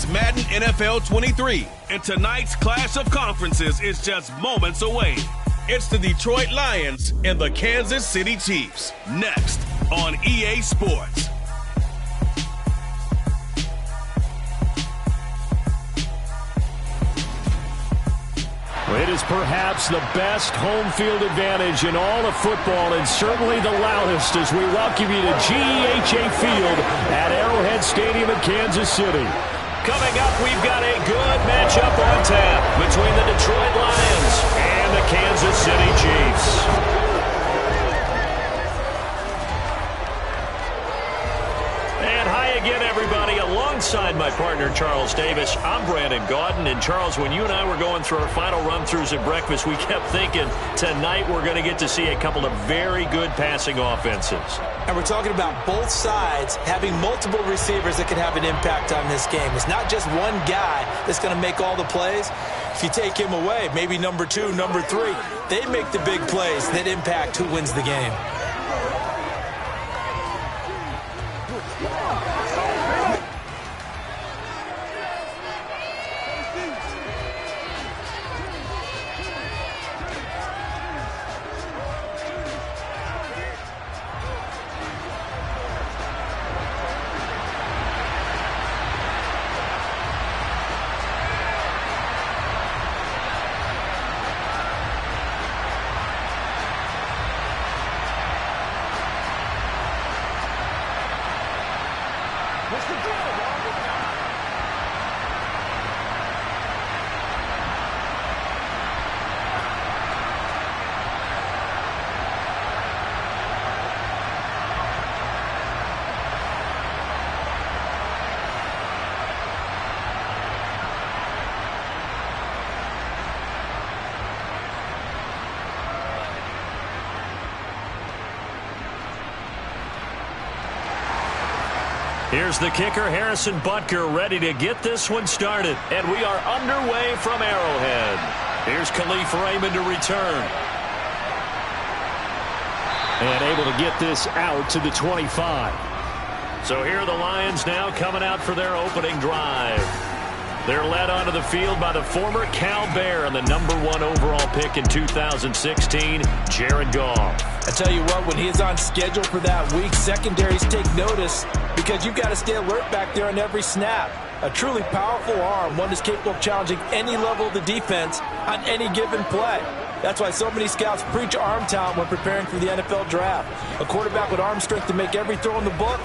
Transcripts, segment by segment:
It's Madden NFL 23, and tonight's clash of conferences is just moments away. It's the Detroit Lions and the Kansas City Chiefs. Next on EA Sports. It is perhaps the best home field advantage in all of football, and certainly the loudest, as we welcome you to GEHA Field at Arrowhead Stadium in Kansas City. Coming up, we've got a good matchup on tap between the Detroit Lions and the Kansas City Chiefs. And hi again, everybody. Alongside my partner, Charles Davis, I'm Brandon Gaudin. And Charles, when you and I were going through our final run-throughs at breakfast, we kept thinking tonight we're going to get to see a couple of very good passing offenses. And we're talking about both sides having multiple receivers that can have an impact on this game. It's not just one guy that's going to make all the plays. If you take him away, maybe number 2, number 3, they make the big plays that impact who wins the game. Here's the kicker, Harrison Butker, ready to get this one started. And we are underway from Arrowhead. Here's Khalif Raymond to return. And able to get this out to the 25. So here are the Lions now coming out for their opening drive. They're led onto the field by the former Cal Bear and the #1 overall pick in 2016, Jared Goff. I tell you what, when he's on schedule for that week, secondaries take notice because you've got to stay alert back there on every snap. A truly powerful arm, one that's capable of challenging any level of the defense on any given play. That's why so many scouts preach arm talent when preparing for the NFL draft. A quarterback with arm strength to make every throw in the book,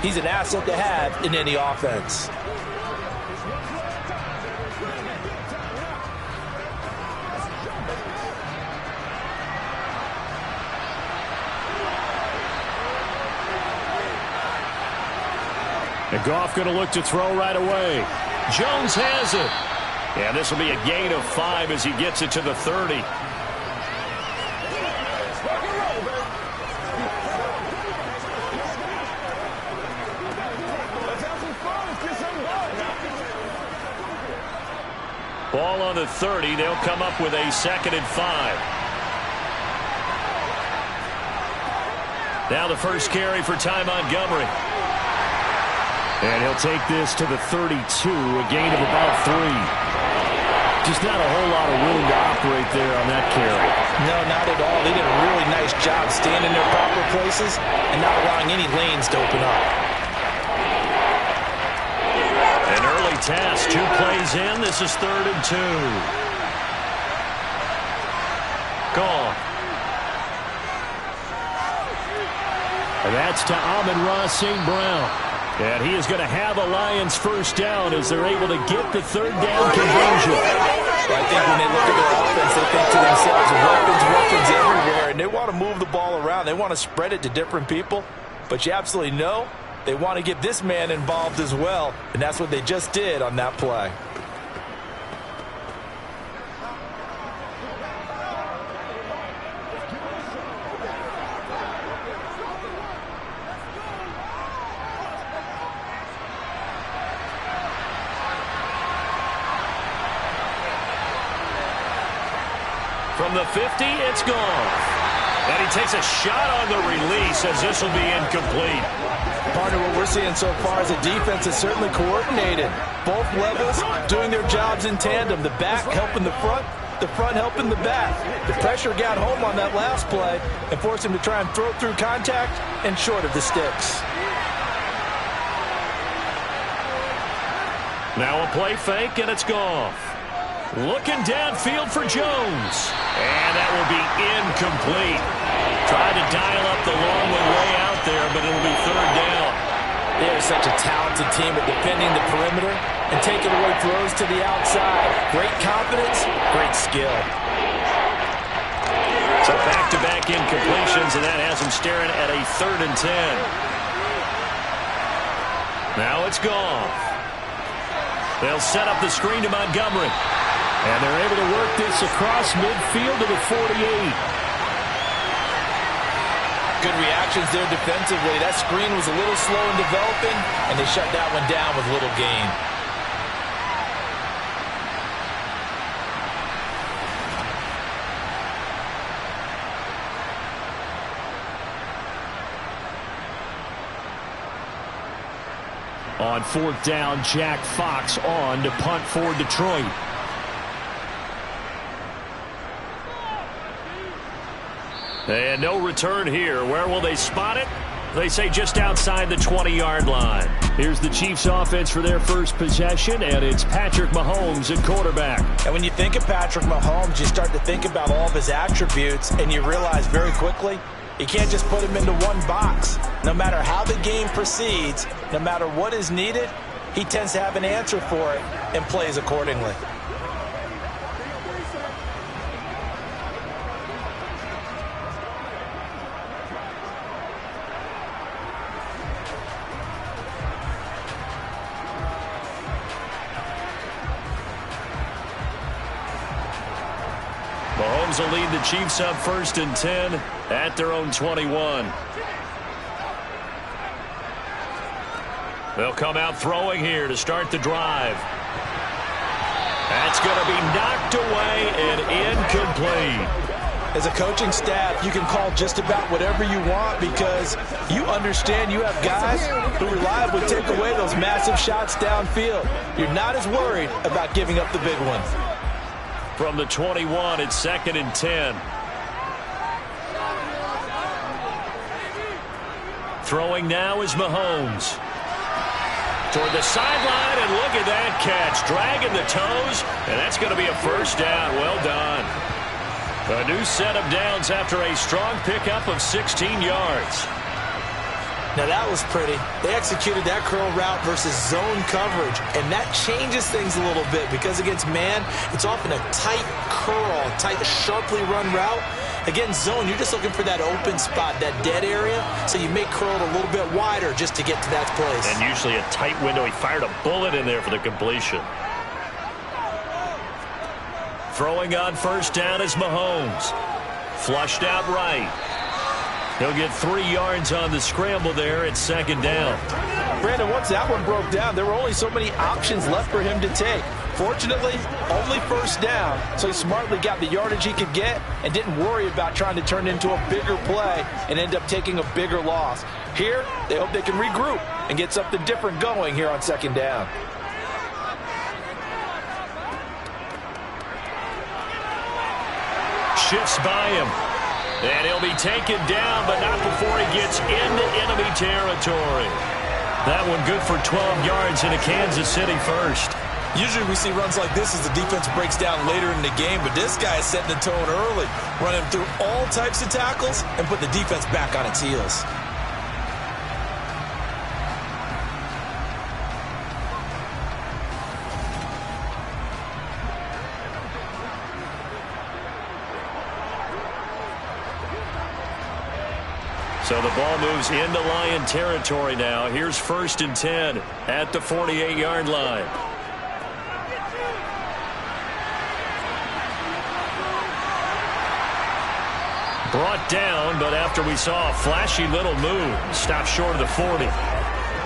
he's an asset to have in any offense. And Goff going to look to throw right away. Jones has it. And this will be a gain of 5 as he gets it to the 30. Ball on the 30. They'll come up with a 2nd and 5. Now the first carry for Ty Montgomery. And he'll take this to the 32, a gain of about 3. Just not a whole lot of room to operate there on that carry. No, not at all. They did a really nice job staying in their proper places and not allowing any lanes to open up. An early task, 2 plays in. This is 3rd and 2. Goal. And that's to Amon-Ra St. Brown. And he is going to have a Lions first down as they're able to get the 3rd down conversion. Well, I think when they look at their offense, they think to themselves, weapons everywhere, and they want to move the ball around. They want to spread it to different people. But you absolutely know they want to get this man involved as well, and that's what they just did on that play. From the 50, it's gone. And he takes a shot on the release as this will be incomplete. Partner, what we're seeing so far is the defense is certainly coordinated. Both levels doing their jobs in tandem. The back helping the front helping the back. The pressure got home on that last play and forced him to try and throw through contact and short of the sticks. Now a play fake, and it's Goff. Looking downfield for Jones. And that will be incomplete. Tried to dial up the long one way out there, but it'll be third down. They are such a talented team at defending the perimeter and taking away throws to the outside. Great confidence, great skill. So back-to-back incompletions, and that has them staring at a 3rd and 10. Now it's Goff. They'll set up the screen to Montgomery. And they're able to work this across midfield to the 48. Good reactions there defensively. That screen was a little slow in developing, and they shut that one down with little gain. On 4th down, Jack Fox on to punt for Detroit. And no return here. Where will they spot it? They say just outside the 20-yard line. Here's the Chiefs offense for their first possession, and it's Patrick Mahomes at quarterback. And when you think of Patrick Mahomes, you start to think about all of his attributes, and you realize very quickly you can't just put him into one box. No matter how the game proceeds, no matter what is needed, he tends to have an answer for it and plays accordingly. Mahomes will lead the Chiefs up 1st and 10 at their own 21. They'll come out throwing here to start the drive. That's going to be knocked away and incomplete. As a coaching staff, you can call just about whatever you want because you understand you have guys who reliably take away those massive shots downfield. You're not as worried about giving up the big one. From the 21, it's 2nd and 10. Throwing now is Mahomes. Toward the sideline, and look at that catch. Dragging the toes, and that's going to be a 1st down. Well done. A new set of downs after a strong pickup of 16 yards. Now that was pretty. They executed that curl route versus zone coverage, and that changes things a little bit because against man, it's often a tight curl, tight, sharply run route. Against zone, you're just looking for that open spot, that dead area, so you may curl it a little bit wider just to get to that place. And usually a tight window. He fired a bullet in there for the completion. Throwing on 1st down is Mahomes. Flushed out right. He'll get 3 yards on the scramble there at 2nd down. Brandon, once that one broke down, there were only so many options left for him to take. Fortunately, only 1st down, so he smartly got the yardage he could get and didn't worry about trying to turn it into a bigger play and end up taking a bigger loss. Here, they hope they can regroup and get something different going here on 2nd down. Shifts by him. And he'll be taken down, but not before he gets into enemy territory. That one good for 12 yards into Kansas City 1st. Usually we see runs like this as the defense breaks down later in the game, but this guy is setting the tone early, running through all types of tackles and put the defense back on its heels. So the ball moves into Lion territory now. Here's 1st and 10 at the 48-yard line. Brought down, but after we saw a flashy little move, stopped short of the 40.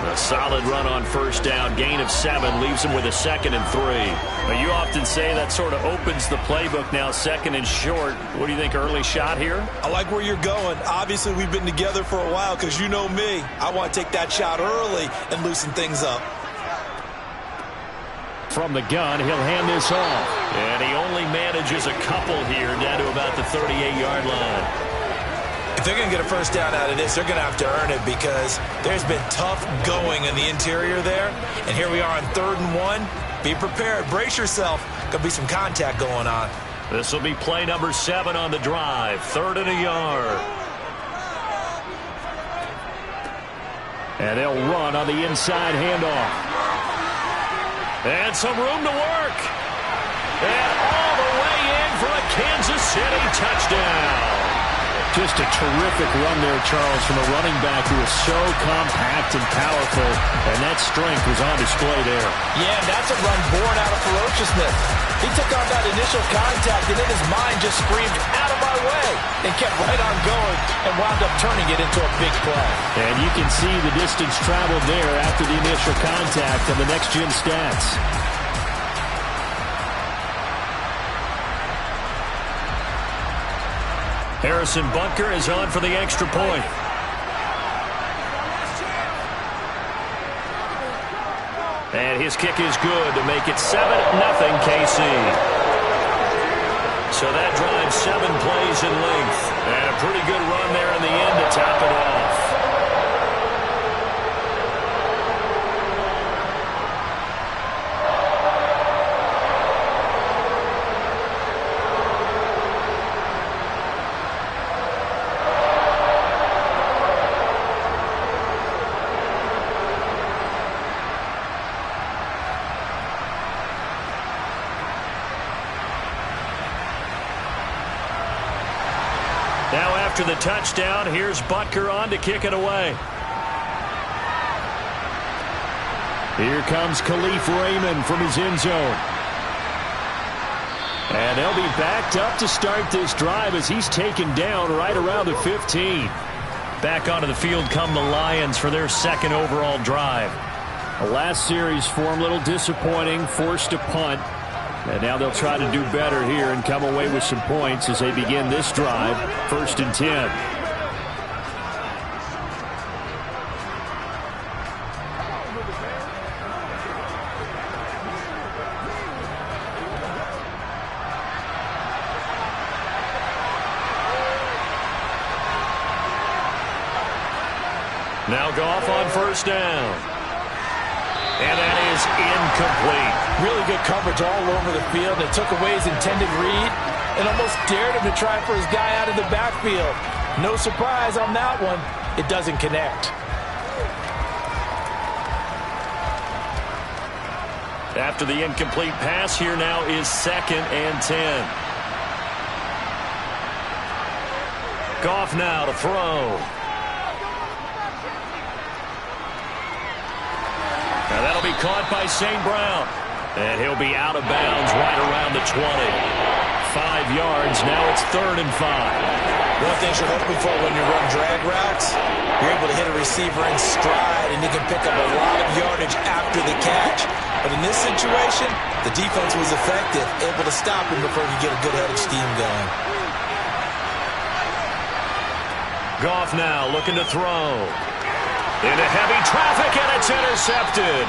A solid run on first down. Gain of 7 leaves him with a 2nd and 3. But you often say that sort of opens the playbook now, 2nd and short. What do you think, early shot here? I like where you're going. Obviously, we've been together for a while because you know me. I want to take that shot early and loosen things up. From the gun, he'll hand this off. And he only manages a couple here down to about the 38-yard line. If they're going to get a first down out of this, they're going to have to earn it because there's been tough going in the interior there. And here we are on 3rd and 1. Be prepared. Brace yourself. Going to be some contact going on. This will be play number 7 on the drive. 3rd and a yard. And they'll run on the inside handoff. And some room to work. And all the way in for a Kansas City touchdown. Just a terrific run there, Charles, from a running back who is so compact and powerful, and that strength was on display there. Yeah, that's a run born out of ferociousness. He took on that initial contact, and in his mind just screamed, out of my way, and kept right on going and wound up turning it into a big play. And you can see the distance traveled there after the initial contact on the next-gen stats. Harrison Butker is on for the extra point. And his kick is good to make it 7-0 KC. So that drives 7 plays in length. And a pretty good run there in the end to top it off. Now after the touchdown, here's Butker on to kick it away. Here comes Khalif Raymond from his end zone. And they'll be backed up to start this drive as he's taken down right around the 15. Back onto the field come the Lions for their 2nd overall drive. The last series for him, a little disappointing, forced a punt. And now they'll try to do better here and come away with some points as they begin this drive, 1st and 10. Now Goff on 1st down. And that is incomplete. Really good coverage all over the field. It took away his intended read and almost dared him to try for his guy out of the backfield. No surprise on that one. It doesn't connect. After the incomplete pass, here now is 2nd and 10. Goff now to throw. Now that'll be caught by St. Brown. And he'll be out of bounds right around the 20. 5 yards. Now it's 3rd and 5. One thing you're hoping for when you run drag routes, you're able to hit a receiver in stride, and you can pick up a lot of yardage after the catch. But in this situation, the defense was effective, able to stop him before he could get a good head of steam going. Goff now looking to throw. Into heavy traffic, and it's intercepted.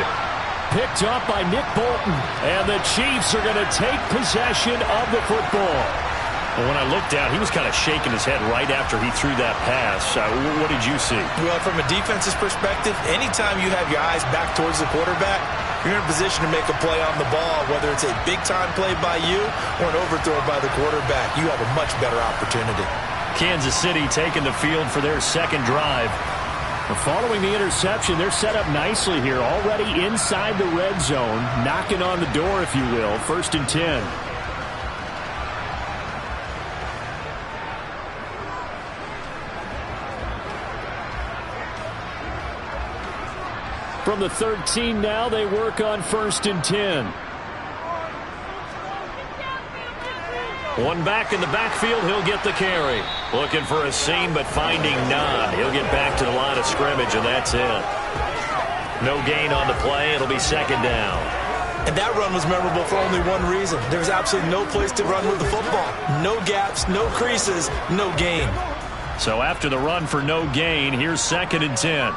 Picked up by Nick Bolton, and the Chiefs are going to take possession of the football. Well, when I looked down, he was kind of shaking his head right after he threw that pass. What did you see? Well, from a defense's perspective, anytime you have your eyes back towards the quarterback, you're in a position to make a play on the ball, whether it's a big-time play by you or an overthrow by the quarterback. You have a much better opportunity. Kansas City taking the field for their 2nd drive. Following the interception, they're set up nicely here, already inside the red zone, knocking on the door, if you will, 1st and 10. From the 13 now, they work on 1st and 10. One back in the backfield, he'll get the carry. Looking for a seam, but finding none. He'll get back to the line of scrimmage, and that's it. No gain on the play. It'll be second down. And that run was memorable for only one reason. There was absolutely no place to run with the football. No gaps, no creases, no gain. So after the run for no gain, here's 2nd and 10.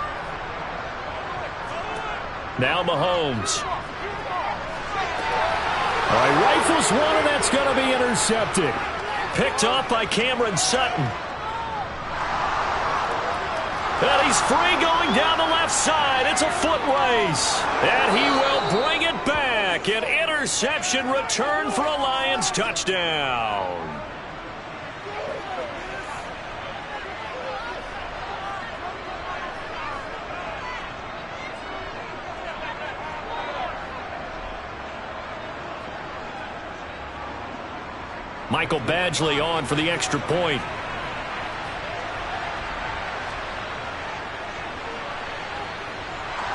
Now Mahomes. All right, rifles one, and that's going to be intercepted. Picked off by Cameron Sutton. And he's free going down the left side. It's a foot race. And he will bring it back. An interception return for a Lions touchdown. Michael Badgley on for the extra point.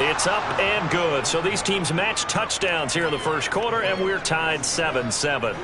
It's up and good. So these teams match touchdowns here in the first quarter, and we're tied 7-7.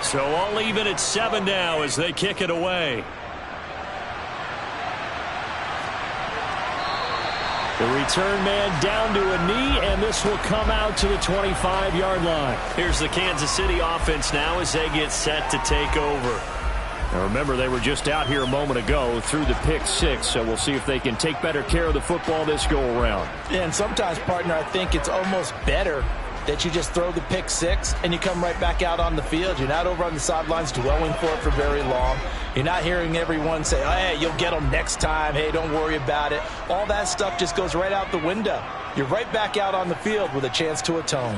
So all even at 7 now as they kick it away. The return man down to a knee, and this will come out to the 25-yard line. Here's the Kansas City offense now as they get set to take over. Now remember, they were just out here a moment ago through the pick 6, so we'll see if they can take better care of the football this go-around. Yeah, and sometimes, partner, I think it's almost better that you just throw the pick 6 and you come right back out on the field. You're not over on the sidelines dwelling for it for very long. You're not hearing everyone say, oh, hey, you'll get them next time. Hey, don't worry about it. All that stuff just goes right out the window. You're right back out on the field with a chance to atone.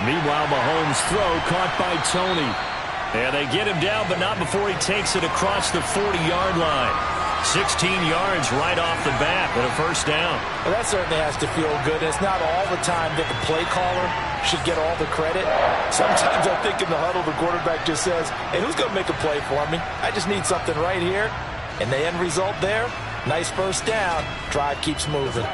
Meanwhile, Mahomes' throw caught by Tony. And they get him down, but not before he takes it across the 40-yard line. 16 yards right off the bat and a first down. Well, that certainly has to feel good. It's not all the time that the play caller should get all the credit. Sometimes I think in the huddle, the quarterback just says, hey, who's going to make a play for me? I just need something right here. And the end result there, nice first down. Drive keeps moving.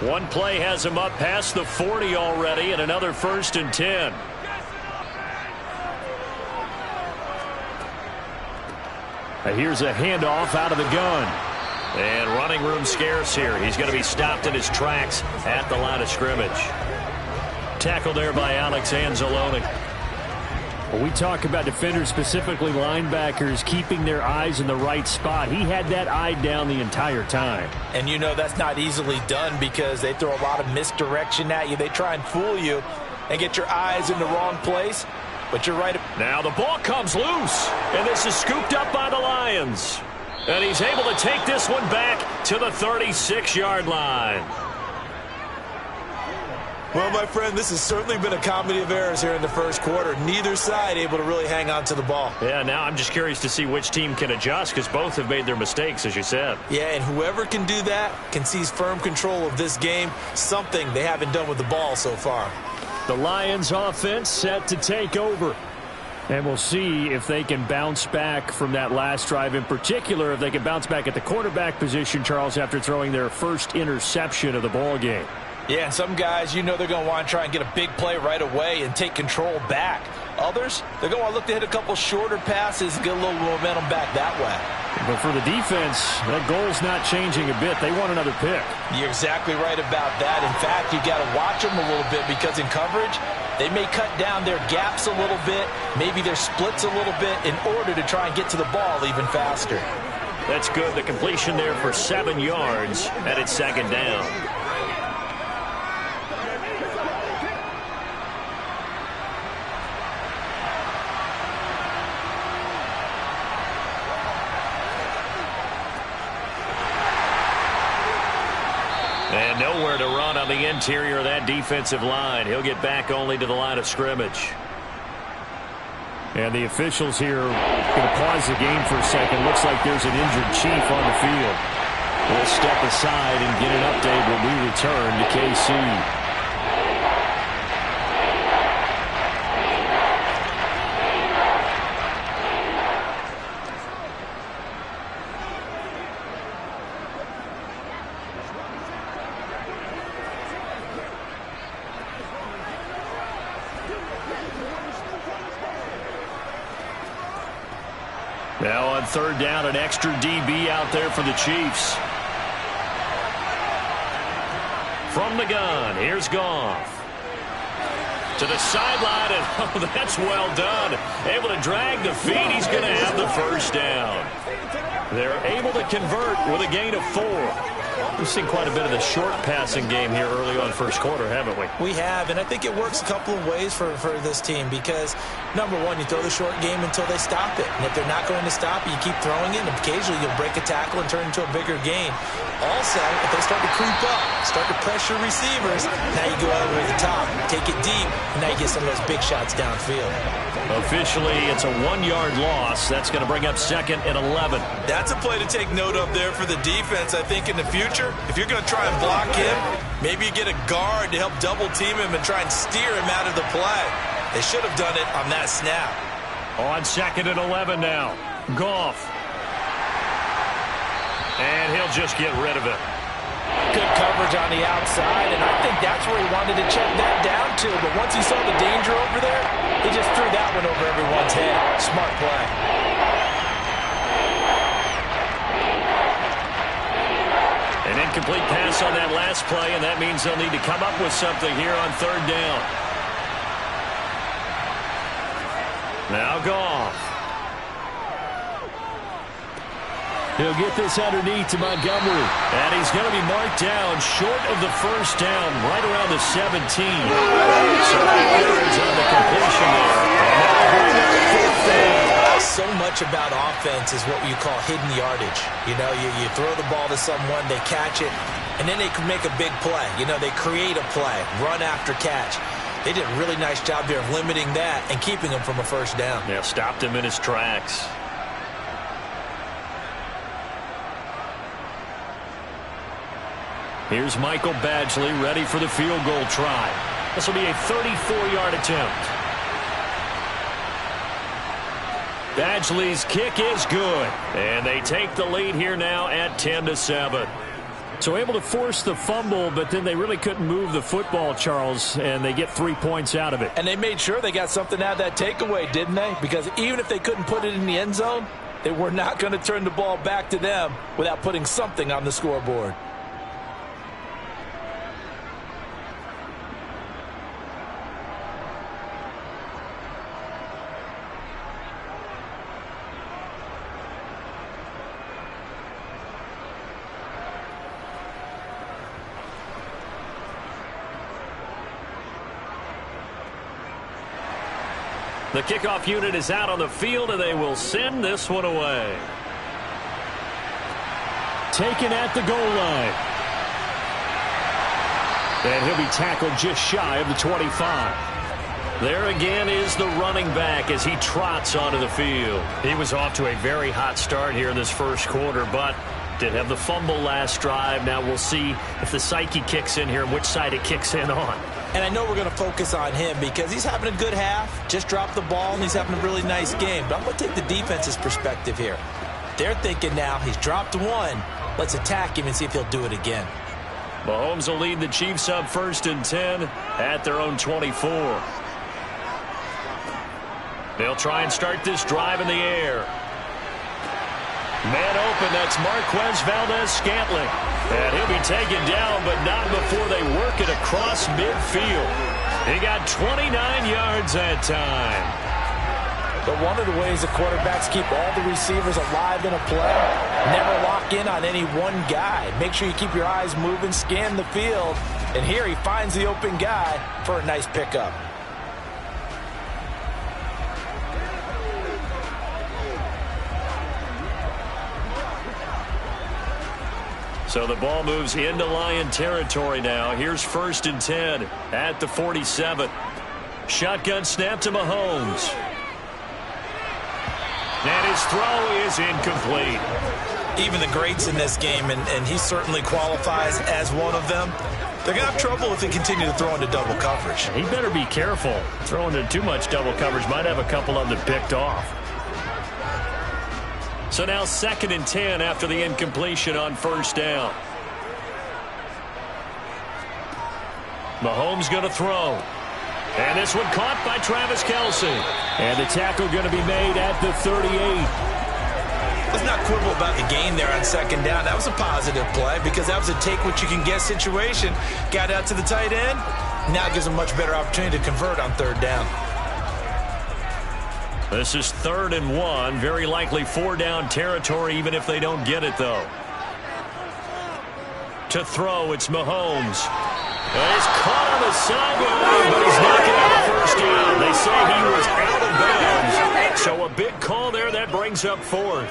One play has him up past the 40 already, and another 1st and 10. Here's a handoff out of the gun. And running room scarce here. He's going to be stopped in his tracks at the line of scrimmage. Tackle there by Alex Anzalone. Well, we talk about defenders, specifically linebackers, keeping their eyes in the right spot. He had that eye down the entire time. And you know that's not easily done because they throw a lot of misdirection at you. They try and fool you and get your eyes in the wrong place. But you're right. Now the ball comes loose, and this is scooped up by the Lions. And he's able to take this one back to the 36-yard line. Well, my friend, this has certainly been a comedy of errors here in the first quarter. Neither side able to really hang on to the ball. Yeah, now I'm just curious to see which team can adjust because both have made their mistakes, as you said. Yeah, and whoever can do that can seize firm control of this game, something they haven't done with the ball so far. The Lions offense set to take over. And we'll see if they can bounce back from that last drive. In particular, if they can bounce back at the quarterback position, Charles, after throwing their first interception of the ball game. Yeah, and some guys, you know they're going to want to try and get a big play right away and take control back. Others, they're going to want to look to hit a couple shorter passes and get a little momentum back that way. But for the defense, that goal's not changing a bit. They want another pick. You're exactly right about that. In fact, you got to watch them a little bit because in coverage, they may cut down their gaps a little bit, maybe their splits a little bit in order to try and get to the ball even faster. That's good. The completion there for 7 yards, and it's second down. And nowhere to run on the interior of that defensive line. He'll get back only to the line of scrimmage. And the officials here are going to pause the game for a second. Looks like there's an injured Chief on the field. We'll step aside and get an update when we return to KC. Now on third down, an extra DB out there for the Chiefs. From the gun, here's Goff. To the sideline, and oh, that's well done. Able to drag the feet. He's going to have the first down. They're able to convert with a gain of 4. We've seen quite a bit of the short passing game here early on first quarter, haven't we? We have, and I think it works a couple of ways for this team because, number one, you throw the short game until they stop it. And if they're not going to stop it, you keep throwing it, and occasionally you'll break a tackle and turn into a bigger gain. Also, if they start to creep up, start to pressure receivers, now you go over the top, take it deep, and now you get some of those big shots downfield. Officially, it's a 1-yard loss. That's going to bring up 2nd and 11. That's a play to take note of there for the defense. I think in the future, if you're going to try and block him, maybe you get a guard to help double team him and try and steer him out of the play. They should have done it on that snap. On 2nd and 11 now. Goff. And he'll just get rid of it. Good coverage on the outside, and I think that's where he wanted to check that down to. But once he saw the danger over there, he just threw that one over everyone's head. Smart play. An incomplete pass on that last play, and that means they'll need to come up with something here on third down. Now Goff. He'll get this underneath to Montgomery. And he's going to be marked down short of the first down, right around the 17. So 8 yards on the completion there. So much about offense is what you call hidden yardage. You know, you throw the ball to someone, they catch it, and then they can make a big play. You know, they create a play, run after catch. They did a really nice job there of limiting that and keeping him from a first down. Yeah, stopped him in his tracks. Here's Michael Badgley ready for the field goal try. This will be a 34-yard attempt. Badgley's kick is good. And they take the lead here now at 10-7. So able to force the fumble, but then they really couldn't move the football, Charles, and they get 3 points out of it. And they made sure they got something out of that takeaway, didn't they? Because even if they couldn't put it in the end zone, they were not going to turn the ball back to them without putting something on the scoreboard. The kickoff unit is out on the field, and they will send this one away. Taken at the goal line. And he'll be tackled just shy of the 25. There again is the running back as he trots onto the field. He was off to a very hot start here in this first quarter, but did have the fumble last drive. Now we'll see if the psyche kicks in here and which side it kicks in on. And I know we're going to focus on him because he's having a good half, just dropped the ball, and he's having a really nice game. But I'm going to take the defense's perspective here. They're thinking now he's dropped one. Let's attack him and see if he'll do it again. Mahomes will lead the Chiefs up 1st and 10 at their own 24. They'll try and start this drive in the air. Man open, that's Marquez Valdez-Scantling. And he'll be taken down, but not before they work it across midfield. He got 29 yards that time. But one of the ways the quarterbacks keep all the receivers alive in a play, never lock in on any one guy. Make sure you keep your eyes moving, scan the field. And here he finds the open guy for a nice pickup. So the ball moves into Lion territory now. Here's 1st and 10 at the 47. Shotgun snap to Mahomes. And his throw is incomplete. Even the greats in this game, and he certainly qualifies as one of them, they're going to have trouble if they continue to throw into double coverage. He better be careful. Throwing into too much double coverage might have a couple of them picked off. So now 2nd and 10 after the incompletion on 1st down. Mahomes going to throw. And this one caught by Travis Kelce. And the tackle going to be made at the 38. Let's not quibble about the gain there on 2nd down. That was a positive play because that was a take-what-you-can-get situation. Got out to the tight end. Now it gives them a much better opportunity to convert on 3rd down. This is 3rd and 1. Very likely 4-down territory, even if they don't get it, though. To throw, it's Mahomes. And he's caught on the sideline, but he's knocking out the 1st down. They say he was out of bounds. So a big call there. That brings up 4th.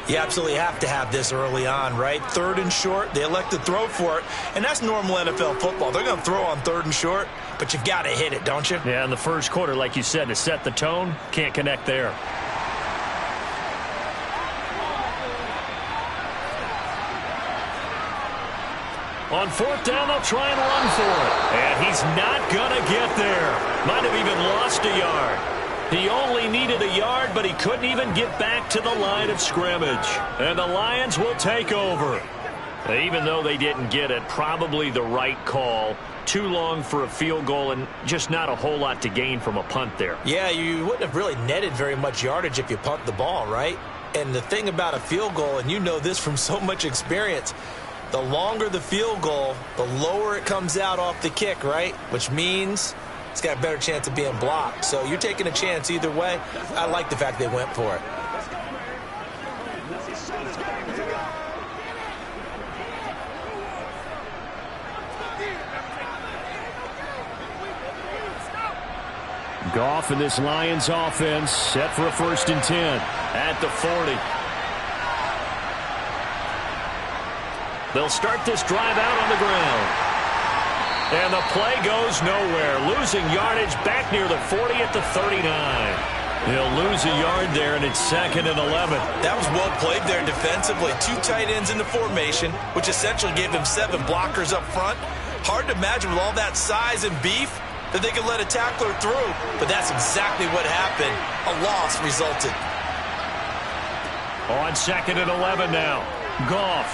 You absolutely have to have this early on, right? 3rd and short. They elect to throw for it, and that's normal NFL football. They're going to throw on 3rd and short, but you got to hit it, don't you? Yeah, in the 1st quarter, like you said, to set the tone, can't connect there. On 4th down, they'll try and run for it. And he's not going to get there. Might have even lost a yard. He only needed a yard, but he couldn't even get back to the line of scrimmage. And the Lions will take over. Even though they didn't get it, probably the right call. Too long for a field goal and just not a whole lot to gain from a punt there. Yeah, you wouldn't have really netted very much yardage if you punt the ball, right? And the thing about a field goal, and you know this from so much experience, the longer the field goal, the lower it comes out off the kick, right? Which means it's got a better chance of being blocked. So you're taking a chance either way. I like the fact they went for it. Goff and this Lions offense set for a 1st and 10 at the 40. They'll start this drive out on the ground. And the play goes nowhere. Losing yardage back near the 40 at the 39. He'll lose a yard there, and it's 2nd and 11. That was well played there defensively. 2 tight ends in the formation, which essentially gave them 7 blockers up front. Hard to imagine with all that size and beef that they could let a tackler through. But that's exactly what happened. A loss resulted. On 2nd and 11 now. Goff.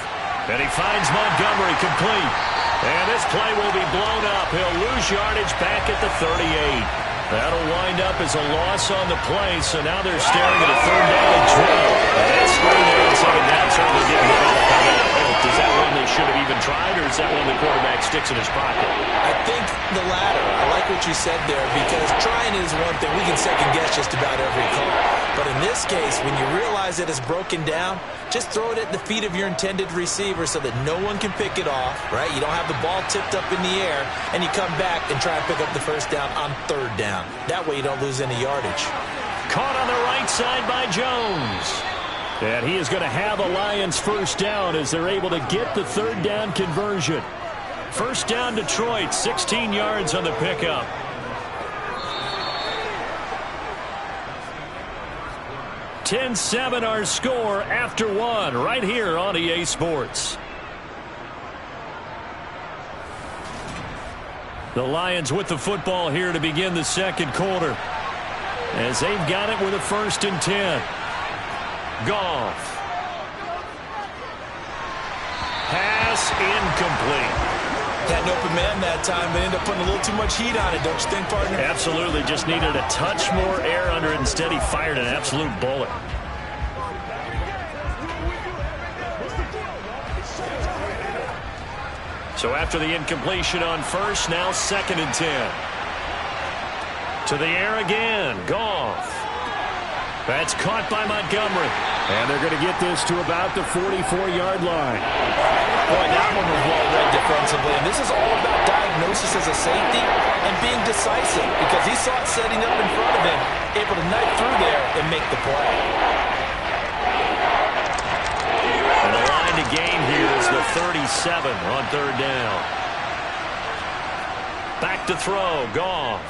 And he finds Montgomery complete. And this play will be blown up. He'll lose yardage back at the 38. That'll wind up as a loss on the play. So now they're staring at a 3rd down and 12. And that screen there on 2nd down certainly didn't develop on that. Is that one they should have even tried, or is that one the quarterback sticks in his pocket? I think the latter. I like what you said there, because trying is one thing. We can second guess just about every call. But in this case, when you realize that it's broken down, just throw it at the feet of your intended receiver so that no one can pick it off, right? You don't have the ball tipped up in the air, and you come back and try and pick up the 1st down on 3rd down. That way you don't lose any yardage. Caught on the right side by Jones. And he is going to have a Lions 1st down as they're able to get the 3rd down conversion. 1st down Detroit, 16 yards on the pickup. $10-7 our score after 1 right here on EA Sports. The Lions with the football here to begin the 2nd quarter, as they've got it with a 1st and 10. Goff. Pass incomplete. Had an open man that time, but ended up putting a little too much heat on it, don't you think, partner? Absolutely. Just needed a touch more air under it. Instead, he fired an absolute bullet. So after the incompletion on 1st, now 2nd and 10. To the air again. Goff. That's caught by Montgomery. And they're going to get this to about the 44-yard line. Boy, that one was well read defensively. And this is all about diagnosis as a safety and being decisive, because he saw it setting up in front of him, able to knife through there and make the play. And the line to gain here is the 37 on third down. Back to throw, Goff.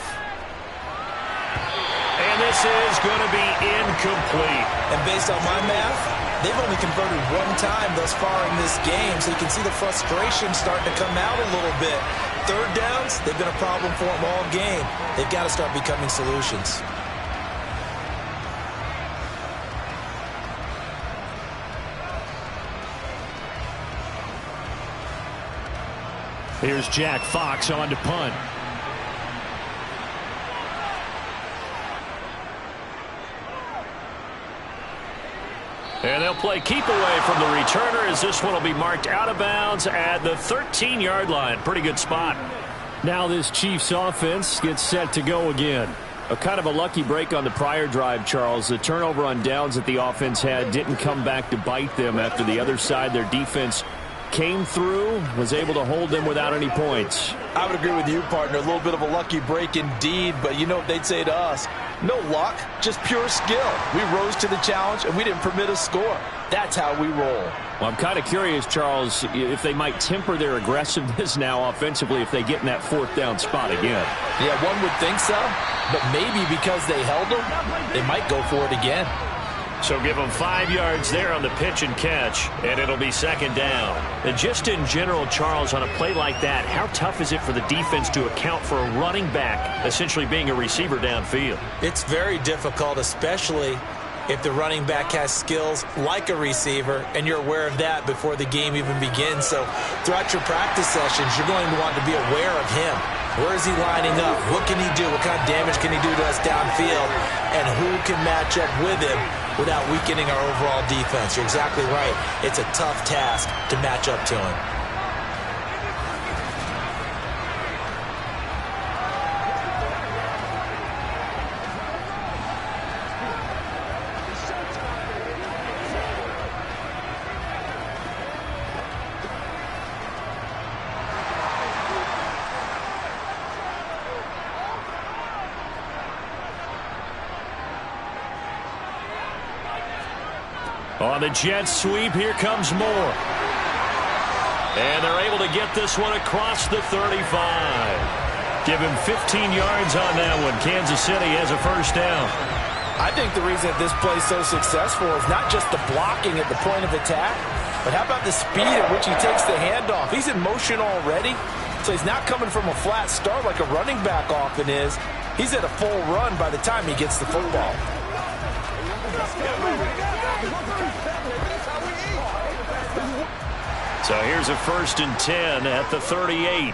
And this is going to be incomplete. And based on my math, they've only converted one time thus far in this game, so you can see the frustration starting to come out a little bit. Third downs, they've been a problem for them all game. They've got to start becoming solutions. Here's Jack Fox on to punt. And they'll play keep away from the returner as this one will be marked out of bounds at the 13-yard line. Pretty good spot. Now this Chiefs offense gets set to go again. A kind of a lucky break on the prior drive, Charles. The turnover on downs that the offense had didn't come back to bite them after the other side. Their defense came through, was able to hold them without any points. I would agree with you, partner. A little bit of a lucky break indeed, but you know what they'd say to us? No luck, just pure skill. We rose to the challenge, and we didn't permit a score. That's how we roll. Well, I'm kind of curious, Charles, if they might temper their aggressiveness now offensively if they get in that fourth down spot again. Yeah, one would think so, but maybe because they held them, they might go for it again. So give them 5 yards there on the pitch and catch, and it'll be second down. And just in general, Charles, on a play like that, how tough is it for the defense to account for a running back essentially being a receiver downfield? It's very difficult, especially if the running back has skills like a receiver, and you're aware of that before the game even begins. So throughout your practice sessions, you're going to want to be aware of him. Where is he lining up? What can he do? What kind of damage can he do to us downfield? And who can match up with him without weakening our overall defense? You're exactly right. It's a tough task to match up to him. On the jet sweep, here comes Moore. And they're able to get this one across the 35. Give him 15 yards on that one. Kansas City has a first down. I think the reason that this play is so successful is not just the blocking at the point of attack, but how about the speed at which he takes the handoff? He's in motion already, so he's not coming from a flat start like a running back often is. He's at a full run by the time he gets the football. So here's a 1st and 10 at the 38.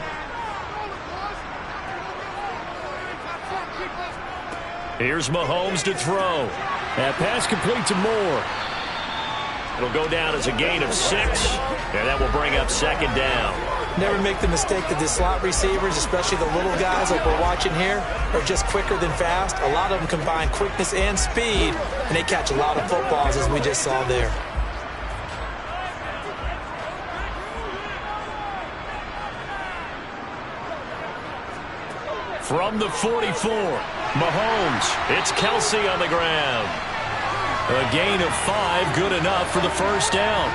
Here's Mahomes to throw. That pass complete to Moore. It'll go down as a gain of 6, and that will bring up second down. Never make the mistake that the slot receivers, especially the little guys like we're watching here, are just quicker than fast. A lot of them combine quickness and speed, and they catch a lot of footballs, as we just saw there. From the 44, Mahomes. It's Kelsey on the ground. A gain of 5, good enough for the first down.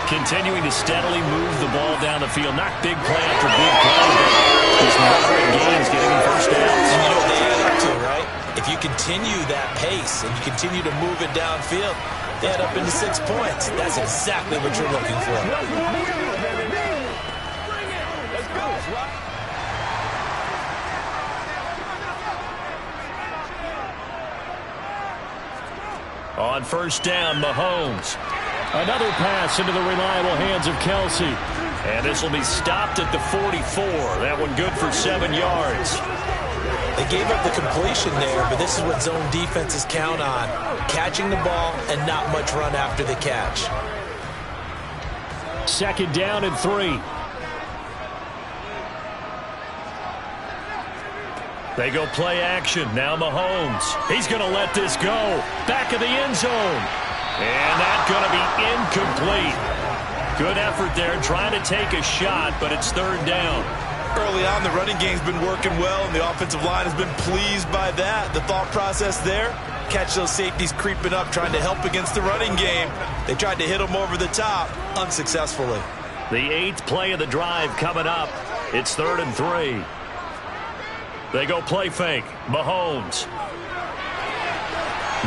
Continuing to steadily move the ball down the field. Not big play after big play, but just moderate gains getting them first downs. And you know what they add up to, right? If you continue that pace and you continue to move it downfield, they add up into 6 points. That's exactly what you're looking for. On first down, Mahomes. Another pass into the reliable hands of Kelsey. And this will be stopped at the 44. That one good for 7 yards. They gave up the completion there, but this is what zone defenses count on. Catching the ball and not much run after the catch. 2nd down and 3. They go play action. Now Mahomes. He's going to let this go. Back of the end zone. And that's going to be incomplete. Good effort there trying to take a shot, but it's 3rd down. Early on, the running game's been working well, and the offensive line has been pleased by that. The thought process there, catch those safeties creeping up, trying to help against the running game. They tried to hit them over the top, unsuccessfully. The 8th play of the drive coming up. It's 3rd and 3. They go play fake. Mahomes.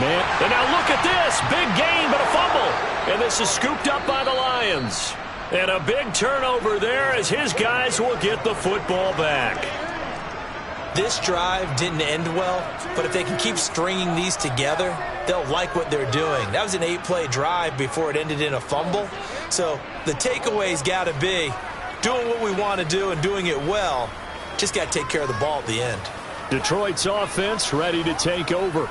Man, and now look at this. Big gain, but a fumble. And this is scooped up by the Lions. And a big turnover there as his guys will get the football back. This drive didn't end well, but if they can keep stringing these together, they'll like what they're doing. That was an 8-play drive before it ended in a fumble. So the takeaway's got to be doing what we want to do and doing it well. Just got to take care of the ball at the end. Detroit's offense ready to take over.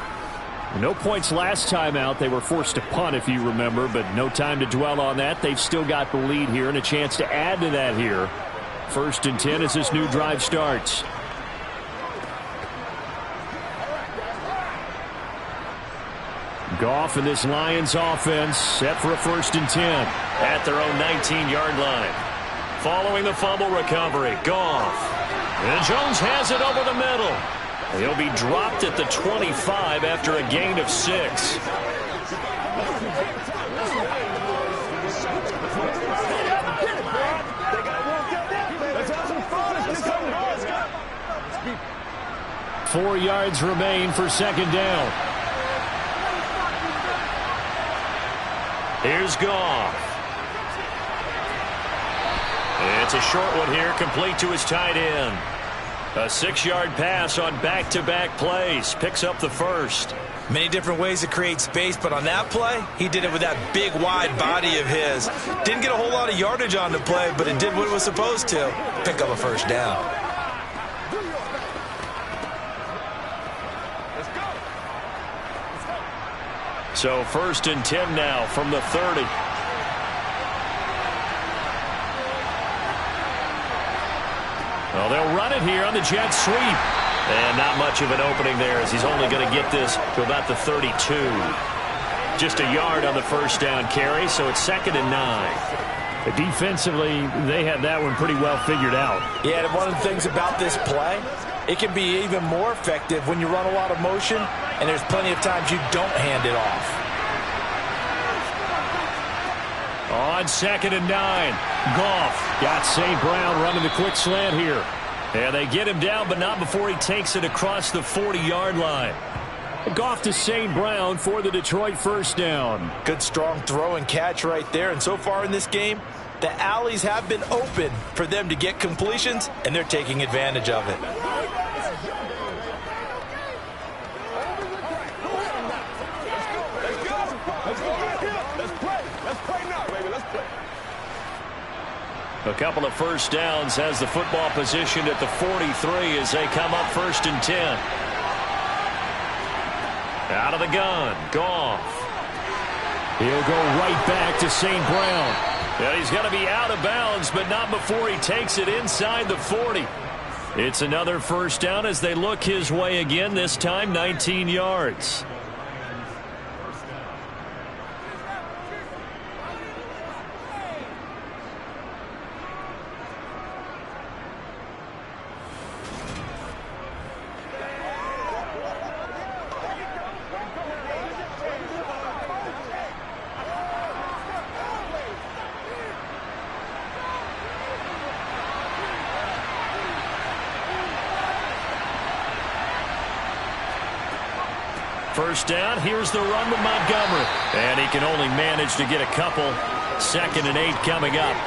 No points last time out. They were forced to punt, if you remember, but no time to dwell on that. They've still got the lead here and a chance to add to that here. 1st and 10 as this new drive starts. Goff and this Lions offense set for a 1st and 10. At their own 19-yard line. Following the fumble recovery, Goff. And Jones has it over the middle. He'll be dropped at the 25 after a gain of 6. Four yards remain for 2nd down. Here's Goff. It's a short one here, complete to his tight end. A 6-yard pass on back-to-back plays. Picks up the 1st. Many different ways to create space, but on that play, he did it with that big, wide body of his. Didn't get a whole lot of yardage on the play, but it did what it was supposed to. Pick up a 1st down. So 1st and 10 now from the 30. Well, they'll run it here on the jet sweep. And not much of an opening there as he's only going to get this to about the 32. Just a yard on the 1st down carry, so it's 2nd and 9. Defensively, they had that one pretty well figured out. Yeah, and one of the things about this play, it can be even more effective when you run a lot of motion, and there's plenty of times you don't hand it off. On 2nd and 9, Goff got St. Brown running the quick slant here. And they get him down, but not before he takes it across the 40-yard line. Goff to St. Brown for the Detroit 1st down. Good, strong throw and catch right there. And so far in this game, the alleys have been open for them to get completions, and they're taking advantage of it. A couple of 1st downs has the football positioned at the 43 as they come up 1st and 10. Out of the gun, Goff. He'll go right back to St. Brown. And he's going to be out of bounds, but not before he takes it inside the 40. It's another 1st down as they look his way again, this time 19 yards. First down, here's the run with Montgomery. And he can only manage to get a couple. 2nd and 8 coming up.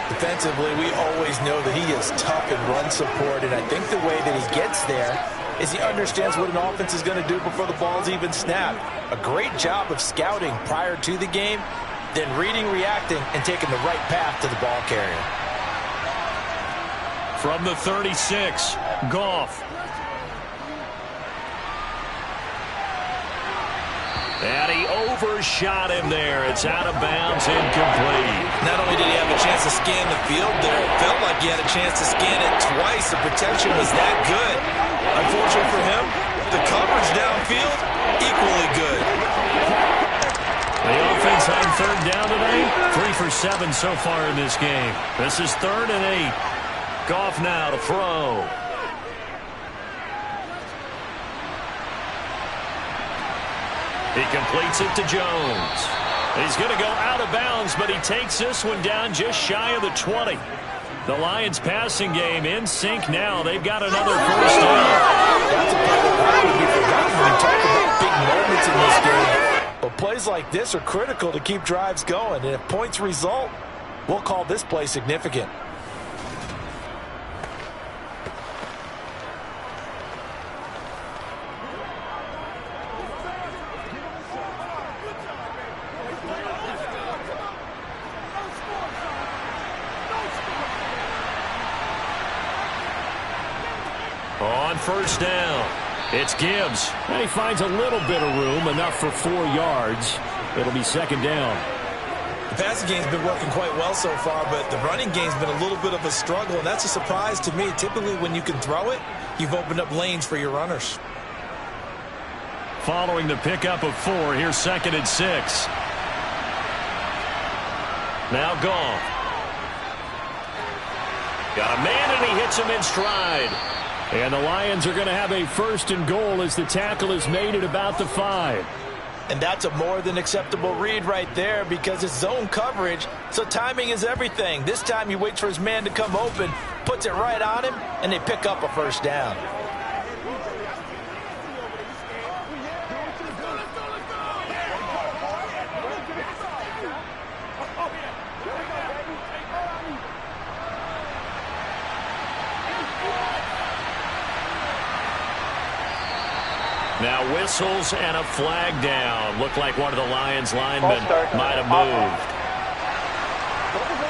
Defensively, we always know that he is tough in run support, and I think the way that he gets there is he understands what an offense is going to do before the ball's even snapped. A great job of scouting prior to the game, then reading, reacting, and taking the right path to the ball carrier. From the 36, Goff. And he overshot him there. It's out of bounds, incomplete. Not only did he have a chance to scan the field there, it felt like he had a chance to scan it twice. The protection was that good. Unfortunately for him, the coverage downfield, equally good. The offense on 3rd down today, 3 for 7 so far in this game. This is 3rd and 8. Goff now to throw. He completes it to Jones. He's going to go out of bounds, but he takes this one down just shy of the 20. The Lions passing game in sync now. They've got another first down. That's a play that would be forgotten when you talk about big moments in this game. But plays like this are critical to keep drives going. And if points result, we'll call this play significant. On first down, it's Gibbs. And he finds a little bit of room, enough for 4 yards. It'll be second down. The passing game's been working quite well so far, but the running game's been a little bit of a struggle, and that's a surprise to me. Typically, when you can throw it, you've opened up lanes for your runners. Following the pickup of 4, here's second and 6. Now Goff. Got a man, and he hits him in stride. And the Lions are going to have a first and goal as the tackle is made at about the 5. And that's a more than acceptable read right there because it's zone coverage, so timing is everything. This time he waits for his man to come open, puts it right on him, and they pick up a first down. Now whistles and a flag down. Looked like one of the Lions linemen might have moved.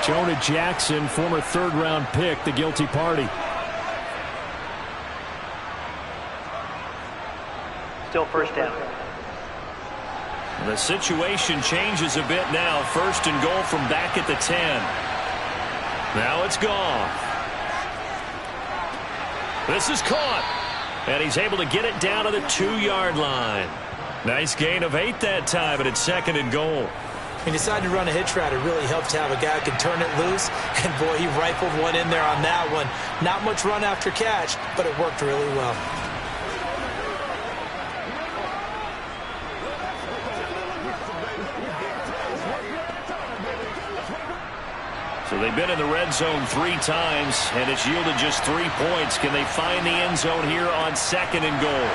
Jonah Jackson, former third-round pick, the guilty party. Still first down. The situation changes a bit now. First and goal from back at the 10. Now it's Goff. This is caught. And he's able to get it down to the 2-yard line. Nice gain of 8 that time, but it's second and goal. He decided to run a hitch route. It really helps to have a guy who can turn it loose. And, boy, he rifled one in there on that one. Not much run after catch, but it worked really well. So they've been in the red zone 3 times, and it's yielded just 3 points. Can they find the end zone here on second and goal?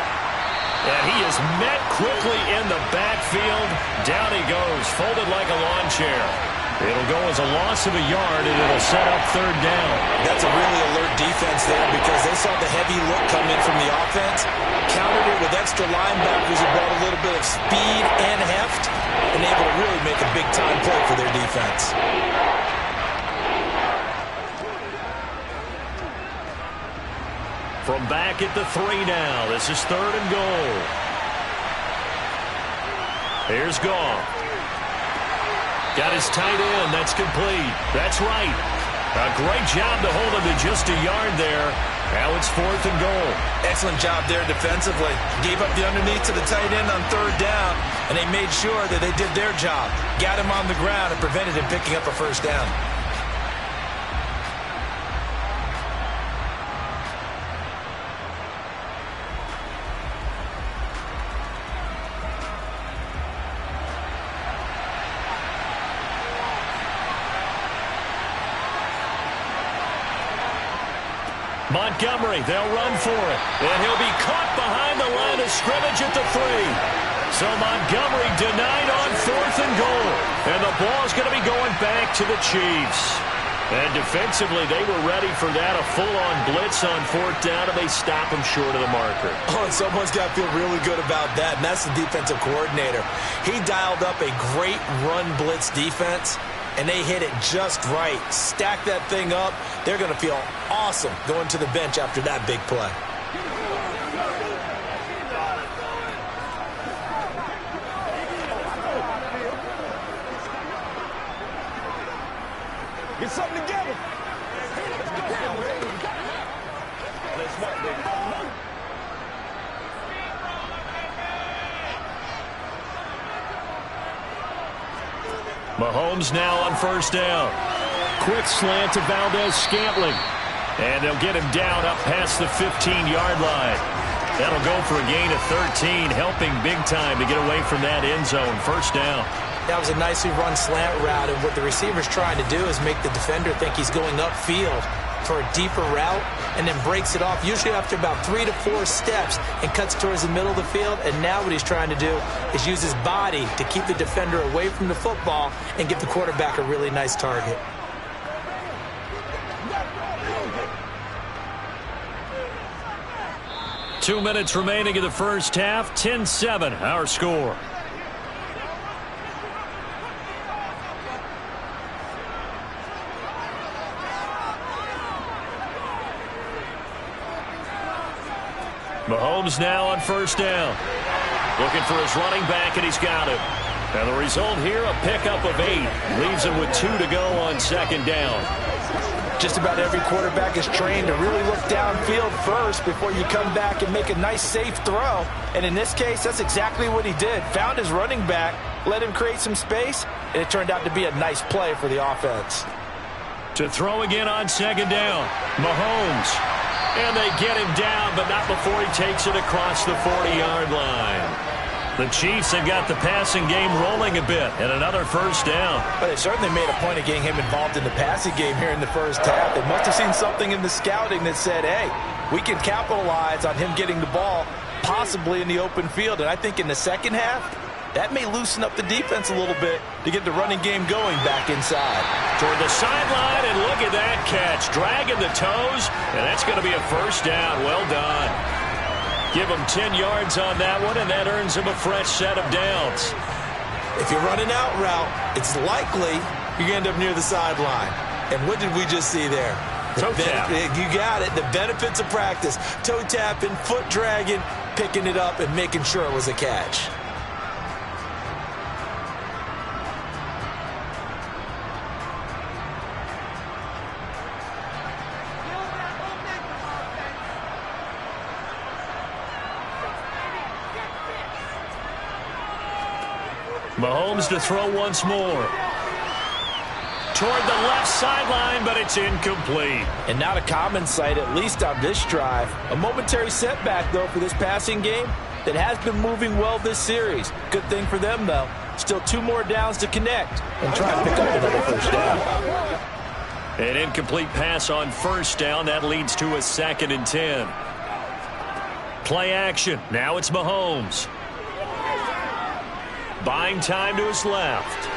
And he is met quickly in the backfield. Down he goes, folded like a lawn chair. It'll go as a loss of a yard, and it'll set up third down. That's a really alert defense there because they saw the heavy look come in from the offense, countered it with extra linebackers who brought a little bit of speed and heft, and able to really make a big-time play for their defense. From back at the 3 now. This is third and goal. Here's Goff. Got his tight end. That's complete. That's right. A great job to hold him to just a yard there. Now it's fourth and goal. Excellent job there defensively. Gave up the underneath to the tight end on third down, and they made sure that they did their job. Got him on the ground and prevented him picking up a first down. Montgomery, they'll run for it. And he'll be caught behind the line of scrimmage at the 3. So Montgomery denied on fourth and goal. And the ball's going to be going back to the Chiefs. And defensively, they were ready for that. A full-on blitz on fourth down, and they stop him short of the marker. Oh, and someone's got to feel really good about that, and that's the defensive coordinator. He dialed up a great run blitz defense, and they hit it just right. Stack that thing up. They're going to feel awesome going to the bench after that big play. Get something together. Mahomes now on first down. Quick slant to Valdez-Scantling. And they'll get him down up past the 15-yard line. That'll go for a gain of 13, helping big time to get away from that end zone. First down. That was a nicely run slant route, and what the receiver's trying to do is make the defender think he's going upfield for a deeper route and then breaks it off, usually after about 3 to 4 steps, and cuts towards the middle of the field. And now what he's trying to do is use his body to keep the defender away from the football and give the quarterback a really nice target. Two minutes remaining in the first half. 10-7, our score. Mahomes now on first down. Looking for his running back, and he's got it. And the result here, a pickup of 8. Leaves him with 2 to go on second down. Just about every quarterback is trained to really look downfield first before you come back and make a nice, safe throw. And in this case, that's exactly what he did. Found his running back, let him create some space, and it turned out to be a nice play for the offense. To throw again on second down, Mahomes. And they get him down, but not before he takes it across the 40-yard line. The Chiefs have got the passing game rolling a bit, and another first down. But they certainly made a point of getting him involved in the passing game here in the first half. They must have seen something in the scouting that said, hey, we can capitalize on him getting the ball possibly in the open field. And I think in the second half, that may loosen up the defense a little bit to get the running game going back inside. Toward the sideline, and look at that catch. Dragging the toes, and that's going to be a first down. Well done. Give him 10 yards on that one, and that earns him a fresh set of downs. If you're running out route, it's likely you end up near the sideline. And what did we just see there? Toe tap. You got it. The benefits of practice. Toe tapping, foot dragging, picking it up, and making sure it was a catch. Mahomes to throw once more. Toward the left sideline, but it's incomplete. And not a common sight, at least on this drive. A momentary setback, though, for this passing game that has been moving well this series. Good thing for them, though. Still 2 more downs to connect and try and pick up another first down. An incomplete pass on first down. That leads to a 2nd and 10. Play action. Now it's Mahomes. Buying time to his left.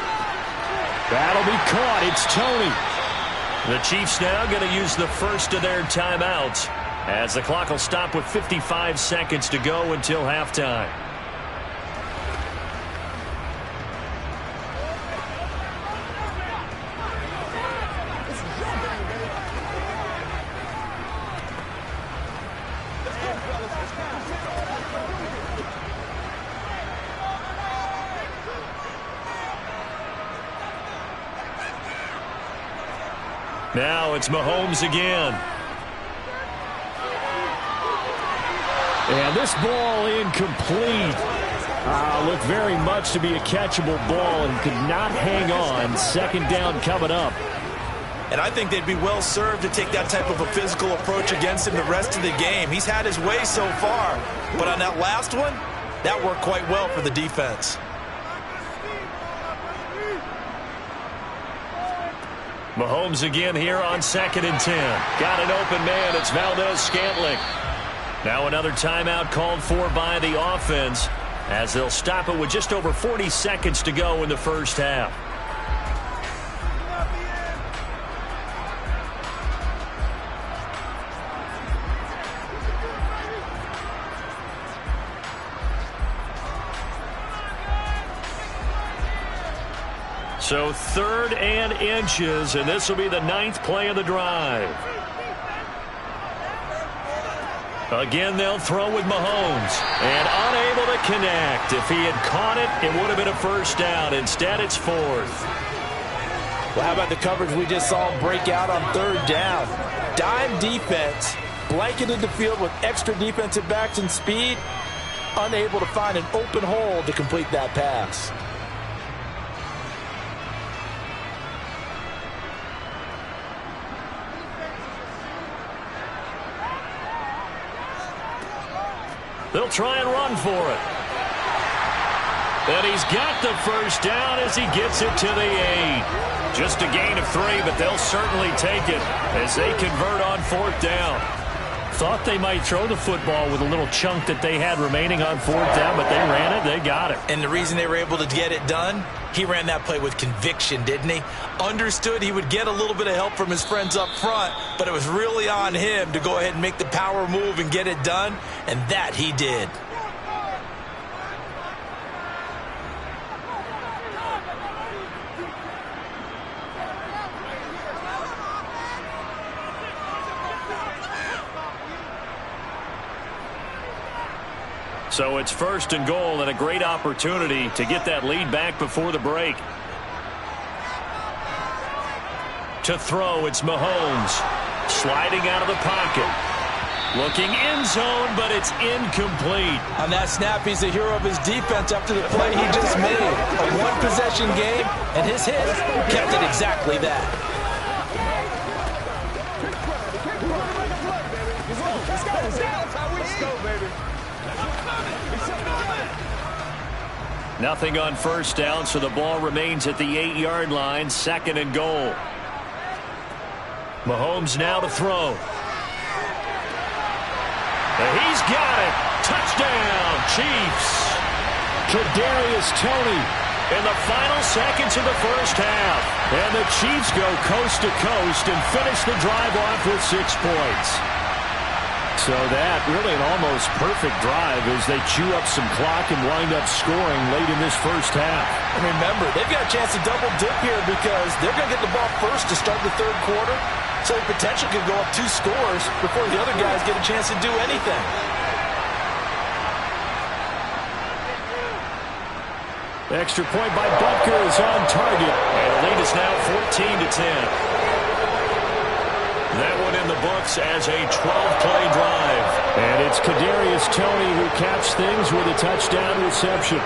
That'll be caught. It's Tony. The Chiefs now going to use the first of their timeouts as the clock will stop with 55 seconds to go until halftime. Now it's Mahomes again. And this ball incomplete. Looked very much to be a catchable ball and could not hang on. Second down coming up. And I think they'd be well served to take that type of a physical approach against him the rest of the game. He's had his way so far, but on that last one, that worked quite well for the defense. Mahomes again here on 2nd and 10. Got an open man. It's Valdez-Scantling. Now another timeout called for by the offense as they'll stop it with just over 40 seconds to go in the first half. So 3rd and inches, and this will be the 9th play of the drive. Again, they'll throw with Mahomes, and unable to connect. If he had caught it, it would have been a first down. Instead, it's 4th. Well, how about the coverage we just saw break out on 3rd down? Dime defense, blanketed the field with extra defensive backs and speed, unable to find an open hole to complete that pass. They'll try and run for it. And he's got the first down as he gets it to the 8. Just a gain of 3, but they'll certainly take it as they convert on 4th down. Thought they might throw the football with a little chunk that they had remaining on 4th down, but they ran it, they got it. And the reason they were able to get it done, he ran that play with conviction, didn't he? Understood he would get a little bit of help from his friends up front, but it was really on him to go ahead and make the power move and get it done, and that he did. So it's 1st and goal and a great opportunity to get that lead back before the break. To throw, it's Mahomes. Sliding out of the pocket. Looking end zone, but it's incomplete. On that snap, he's a hero of his defense after the play he just made. A one-possession game, and his hit kept it exactly that. Let's go, baby. Nothing on 1st down, so the ball remains at the 8-yard line, 2nd and goal. Mahomes now to throw. And he's got it. Touchdown, Chiefs. Kadarius Toney In the final seconds of the first half. And the Chiefs go coast to coast and finish the drive off with 6 points. So that really an almost perfect drive as they chew up some clock and wind up scoring late in this first half. And remember, they've got a chance to double dip here because they're going to get the ball first to start the 3rd quarter. So the potential could go up 2 scores before the other guys get a chance to do anything. The extra point by Butker is on target. And the lead is now 14-10. That one in the books as a 12-play drive. And it's Kadarius Toney who caps things with a touchdown reception.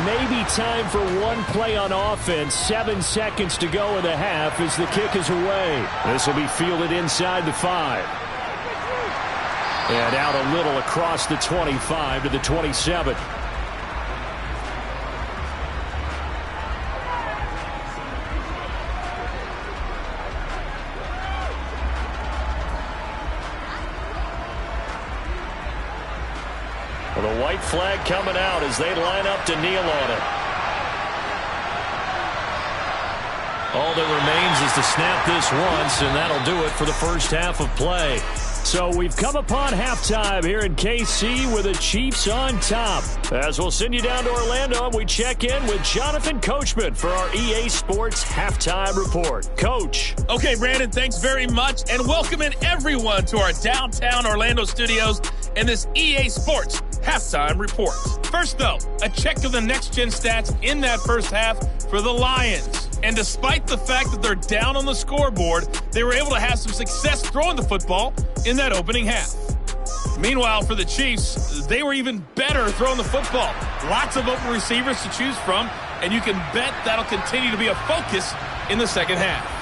Maybe time for one play on offense. 7 seconds to go in the half as the kick is away. This will be fielded inside the 5. And out a little across the 25 to the 27. Well, the white flag coming out as they line up to kneel on it. All that remains is to snap this once, and that'll do it for the first half of play. So we've come upon halftime here in KC with the Chiefs on top. As we'll send you down to Orlando, and we check in with Jonathan Coachman for our EA Sports Halftime Report. Coach. Okay, Brandon, thanks very much, and welcome in everyone to our downtown Orlando studios and this EA Sports Halftime Report. First, though, a check of the next-gen stats in that first half for the Lions. And despite the fact that they're down on the scoreboard, they were able to have some success throwing the football in that opening half. Meanwhile, for the Chiefs, they were even better throwing the football. Lots of open receivers to choose from, and you can bet that'll continue to be a focus in the second half.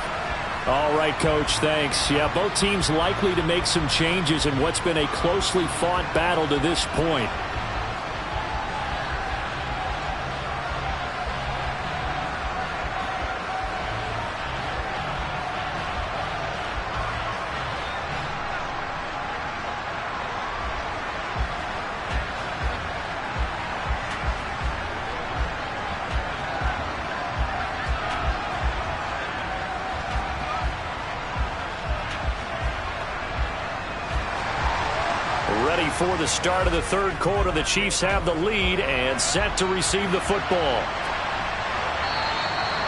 All right, Coach, thanks. Yeah, both teams likely to make some changes in what's been a closely fought battle to this point. Ready for the start of the third quarter. The Chiefs have the lead and set to receive the football.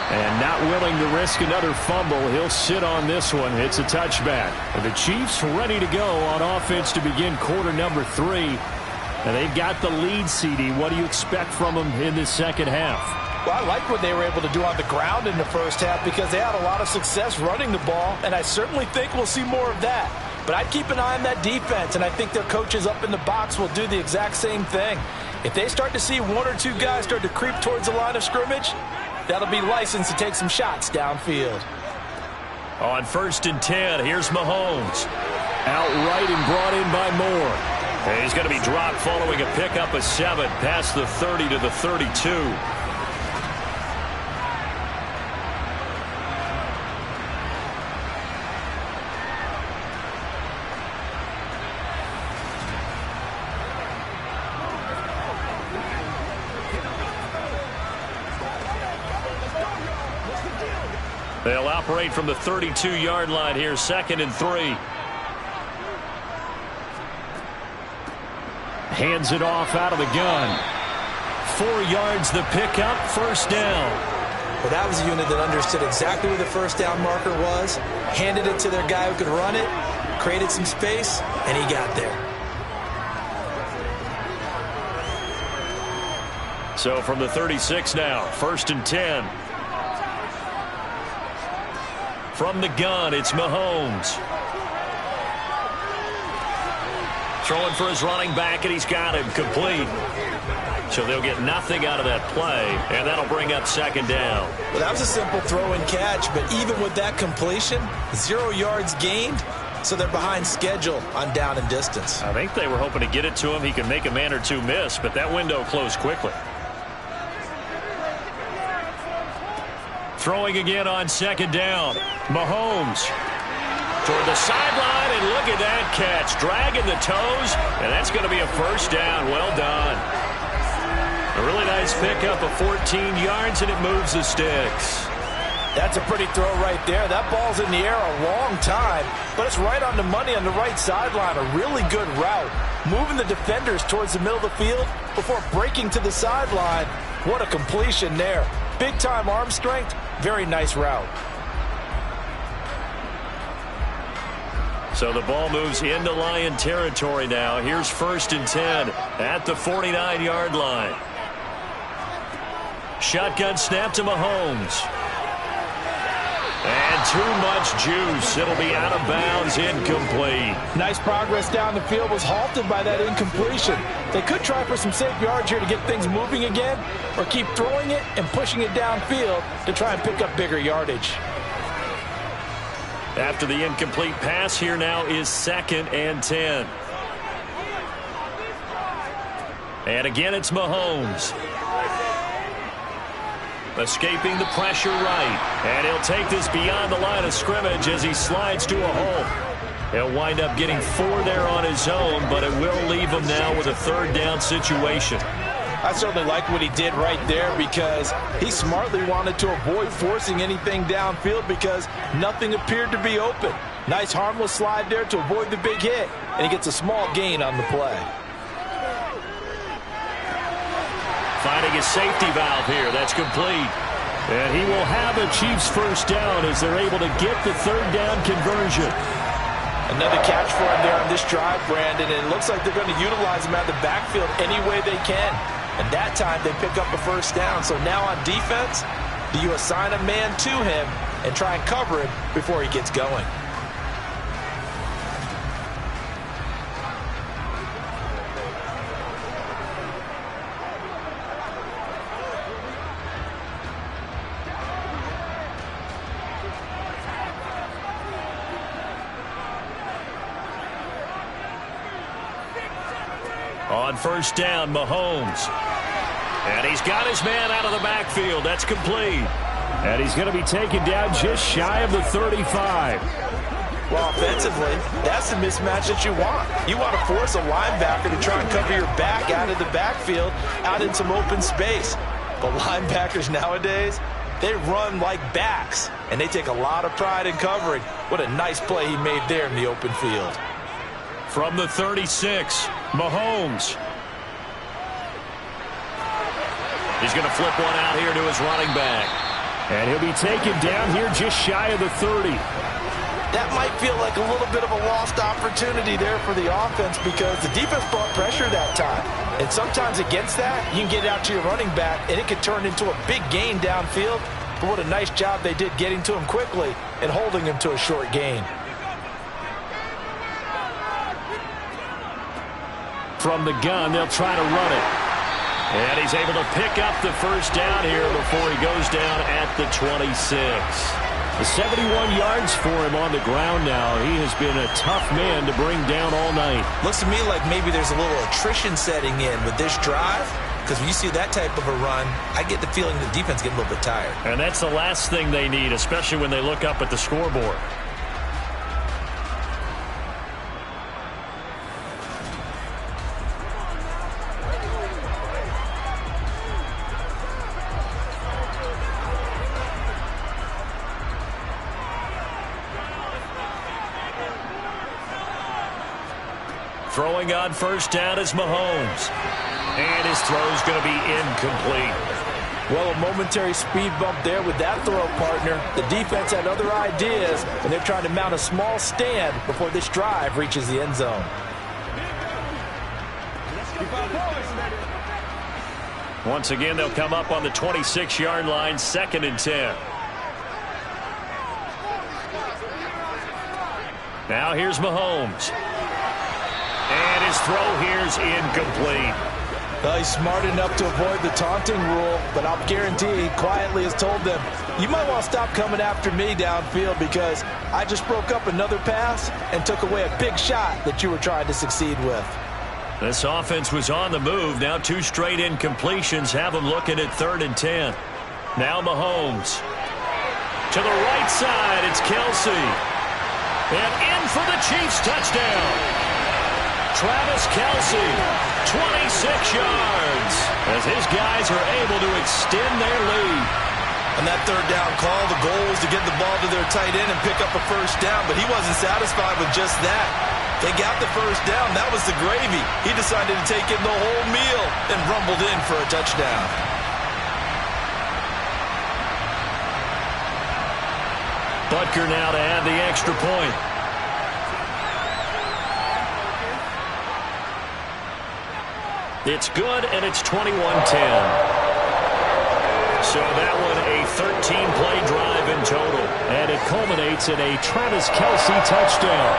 And not willing to risk another fumble, he'll sit on this one. It's a touchback. And the Chiefs ready to go on offense to begin quarter number 3. And they've got the lead, CD. What do you expect from them in this second half? Well, I like what they were able to do on the ground in the first half because they had a lot of success running the ball, and I certainly think we'll see more of that. But I'd keep an eye on that defense, and I think their coaches up in the box will do the exact same thing. If they start to see one or two guys start to creep towards the line of scrimmage, that'll be licensed to take some shots downfield. On 1st and 10, here's Mahomes. Outright and brought in by Moore. And he's going to be dropped following a pickup of 7 past the 30 to the 32. They'll operate from the 32-yard line here, 2nd and 3. Hands it off out of the gun. 4 yards the pickup, 1st down. Well, that was a unit that understood exactly where the first down marker was, handed it to their guy who could run it, created some space, and he got there. So from the 36 now, 1st and 10. From the gun, it's Mahomes. Throwing for his running back, and he's got him complete. So they'll get nothing out of that play, and that'll bring up 2nd down. Well, that was a simple throw and catch, but even with that completion, 0 yards gained, so they're behind schedule on down and distance. I think they were hoping to get it to him. He could make a man or two miss, but that window closed quickly. Throwing again on 2nd down. Mahomes toward the sideline, and look at that catch. Dragging the toes, and that's going to be a 1st down. Well done. A really nice pickup of 14 yards, and it moves the sticks. That's a pretty throw right there. That ball's in the air a long time, but it's right on the money on the right sideline. A really good route. Moving the defenders towards the middle of the field before breaking to the sideline. What a completion there. Big-time arm strength. Very nice route. So the ball moves into Lion territory now. Here's 1st and 10 at the 49-yard line. Shotgun snap to Mahomes. And too much juice. It'll be out of bounds, incomplete. Nice progress down the field, was halted by that incompletion. They could try for some safe yards here to get things moving again, or keep throwing it and pushing it downfield to try and pick up bigger yardage. After the incomplete pass, here now is 2nd and 10. And again, it's Mahomes. Escaping the pressure right. And he'll take this beyond the line of scrimmage as he slides to a hole. He'll wind up getting 4 there on his own, but it will leave him now with a 3rd down situation. I certainly like what he did right there because he smartly wanted to avoid forcing anything downfield because nothing appeared to be open. Nice harmless slide there to avoid the big hit, and he gets a small gain on the play. Finding his safety valve here. That's complete. And he will have a Chiefs 1st down as they're able to get the 3rd down conversion. Another catch for him there on this drive, Brandon, and it looks like they're going to utilize him out of the backfield any way they can. And that time they pick up a 1st down. So now on defense, do you assign a man to him and try and cover him before he gets going? On 1st down, Mahomes. And he's got his man out of the backfield. That's complete. And he's going to be taken down just shy of the 35. Well, offensively, that's the mismatch that you want. You want to force a linebacker to try and cover your back out of the backfield, out in some open space. But linebackers nowadays, they run like backs, and they take a lot of pride in covering. What a nice play he made there in the open field. From the 36, Mahomes. He's going to flip one out here to his running back. And he'll be taken down here just shy of the 30. that might feel like a little bit of a lost opportunity there for the offense because the defense brought pressure that time. And sometimes against that, you can get it out to your running back, and it can turn into a big gain downfield. But what a nice job they did getting to him quickly and holding him to a short gain. From the gun, they'll try to run it. And he's able to pick up the first down here before he goes down at the 26. 71 yards for him on the ground now. He has been a tough man to bring down all night. Looks to me like maybe there's a little attrition setting in with this drive, because when you see that type of a run, I get the feeling the defense gets a little bit tired. And that's the last thing they need, especially when they look up at the scoreboard. Throwing on first down is Mahomes. And his throw's going to be incomplete. Well, a momentary speed bump there with that throw, partner. The defense had other ideas, and they're trying to mount a small stand before this drive reaches the end zone. Once again, they'll come up on the 26-yard line, 2nd and 10. Now here's Mahomes. And his throw here's incomplete. Well, he's smart enough to avoid the taunting rule, but I'll guarantee he quietly has told them, you might want to stop coming after me downfield because I just broke up another pass and took away a big shot that you were trying to succeed with. This offense was on the move. Now 2 straight incompletions have them looking at 3rd and 10. Now Mahomes. To the right side, it's Kelsey. And in for the Chiefs touchdown. Travis Kelsey, 26 yards, as his guys are able to extend their lead. On that 3rd down call, the goal was to get the ball to their tight end and pick up a first down, but he wasn't satisfied with just that. They got the first down. That was the gravy. He decided to take in the whole meal and rumbled in for a touchdown. Butker now to add the extra point. It's good, and it's 21-10. So that one a 13-play drive in total. And it culminates in a Travis Kelsey touchdown.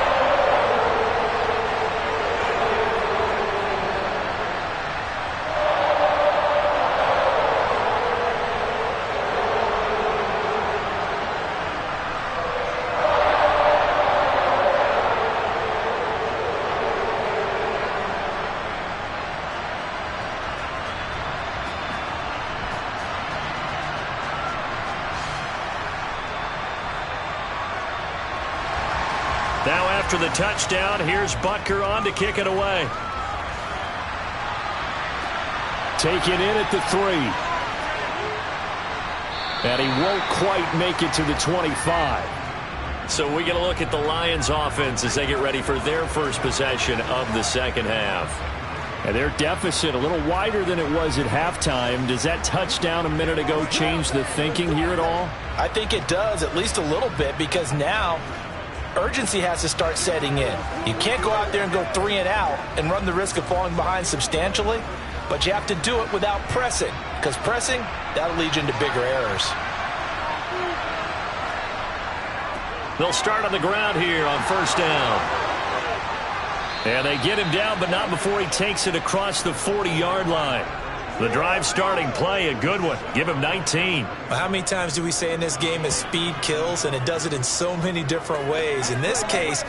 Now after the touchdown, here's Butker on to kick it away. Taken in at the 3. And he won't quite make it to the 25. So we're going to look at the Lions offense as they get ready for their first possession of the second half. And their deficit a little wider than it was at halftime. Does that touchdown a minute ago change the thinking here at all? I think it does, at least a little bit, because now urgency has to start setting in. You can't go out there and go 3 and out and run the risk of falling behind substantially, but you have to do it without pressing, because pressing, that'll lead you into bigger errors. They'll start on the ground here on first down. And they get him down, but not before he takes it across the 40-yard line. The drive starting play, a good one. Give him 19. How many times do we say in this game that speed kills, and it does it in so many different ways? In this case,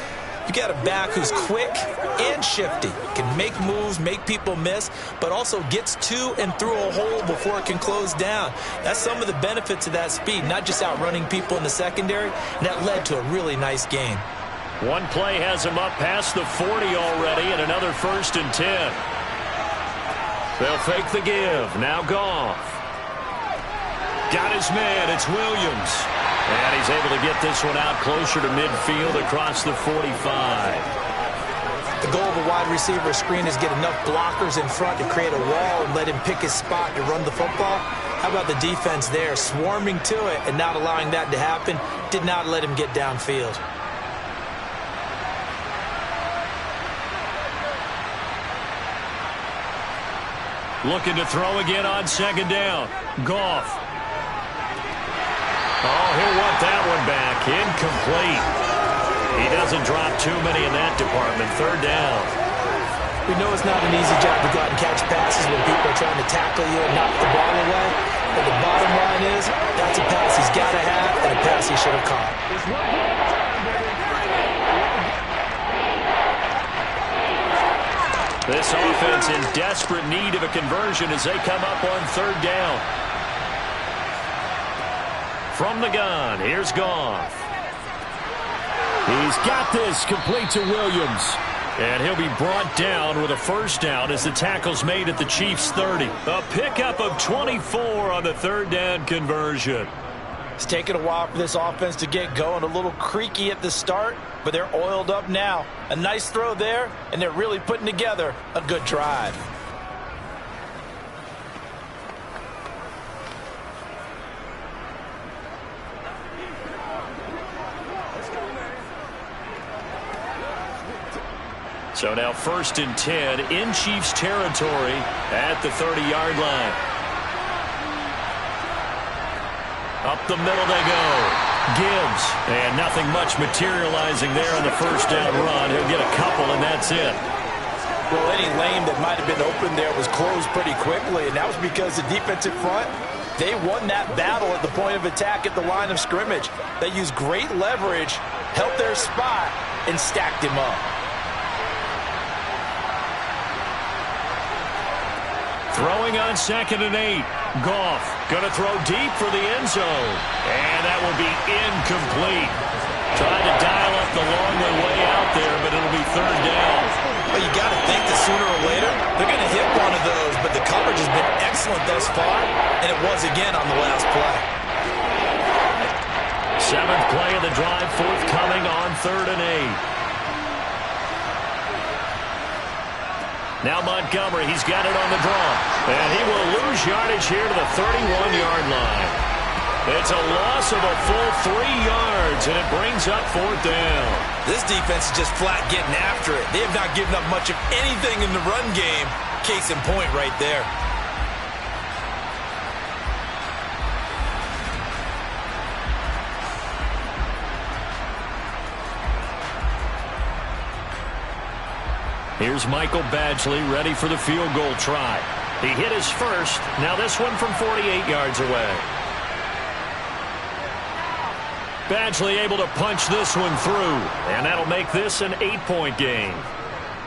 you got a back who's quick and shifty, can make moves, make people miss, but also gets to and through a hole before it can close down. That's some of the benefits of that speed, not just outrunning people in the secondary, and that led to a really nice game. One play has him up past the 40 already, and another 1st and 10. They'll fake the give. Now Goff. Got his man. It's Williams. And he's able to get this one out closer to midfield across the 45. The goal of a wide receiver screen is get enough blockers in front to create a wall and let him pick his spot to run the football. How about the defense there, swarming to it and not allowing that to happen? Did not let him get downfield. Looking to throw again on second down. Goff. Oh, he'll want that one back. Incomplete. He doesn't drop too many in that department. Third down. We know it's not an easy job to go out and catch passes when people are trying to tackle you and knock the ball away. But the bottom line is, that's a pass he's got to have and a pass he should have caught. This offense in desperate need of a conversion as they come up on third down. From the gun, here's Goff. He's got this, complete to Williams. And he'll be brought down with a first down as the tackle's made at the Chiefs' 30. A pickup of 24 on the third down conversion. It's taken a while for this offense to get going. A little creaky at the start, but they're oiled up now. A nice throw there, and they're really putting together a good drive. So now 1st and 10 in Chiefs territory at the 30-yard line. Up the middle they go. Gibbs. And nothing much materializing there on the first down run. He'll get a couple, and that's it. Well, any lane that might have been open there was closed pretty quickly, and that was because the defensive front, they won that battle at the point of attack at the line of scrimmage. They used great leverage, held their spot, and stacked him up. Throwing on 2nd and 8. Goff going to throw deep for the end zone. And that will be incomplete. Trying to dial up the long way out there, but it'll be third down. Well, you got to think that sooner or later, they're going to hit one of those, but the coverage has been excellent thus far, and it was again on the last play. 7th play of the drive, forthcoming on 3rd and 8. Now Montgomery, he's got it on the draw. And he will lose yardage here to the 31-yard line. It's a loss of a full 3 yards, and it brings up 4th down. This defense is just flat getting after it. They have not given up much of anything in the run game. Case in point right there. Here's Michael Badgley ready for the field goal try. He hit his first. Now this one from 48 yards away. Badgley able to punch this one through. And that'll make this an 8-point game.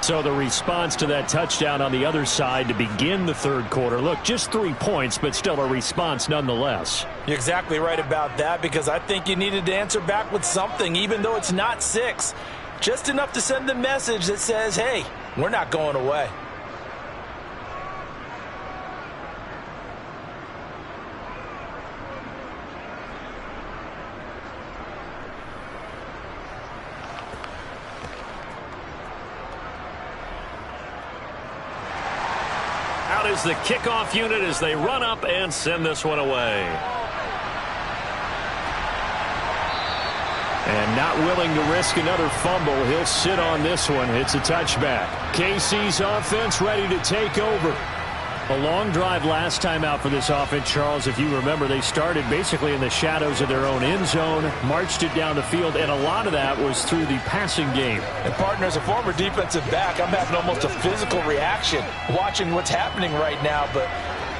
So the response to that touchdown on the other side to begin the third quarter. Look, just 3 points, but still a response nonetheless. You're exactly right about that, because I think you needed to answer back with something, even though it's not 6. Just enough to send the message that says, hey, we're not going away. Out is the kickoff unit as they run up and send this one away. And not willing to risk another fumble, he'll sit on this one. It's a touchback. KC's offense ready to take over. A long drive last time out for this offense, Charles. If you remember, they started basically in the shadows of their own end zone, marched it down the field, and a lot of that was through the passing game. And partner, as a former defensive back, I'm having almost a physical reaction watching what's happening right now. But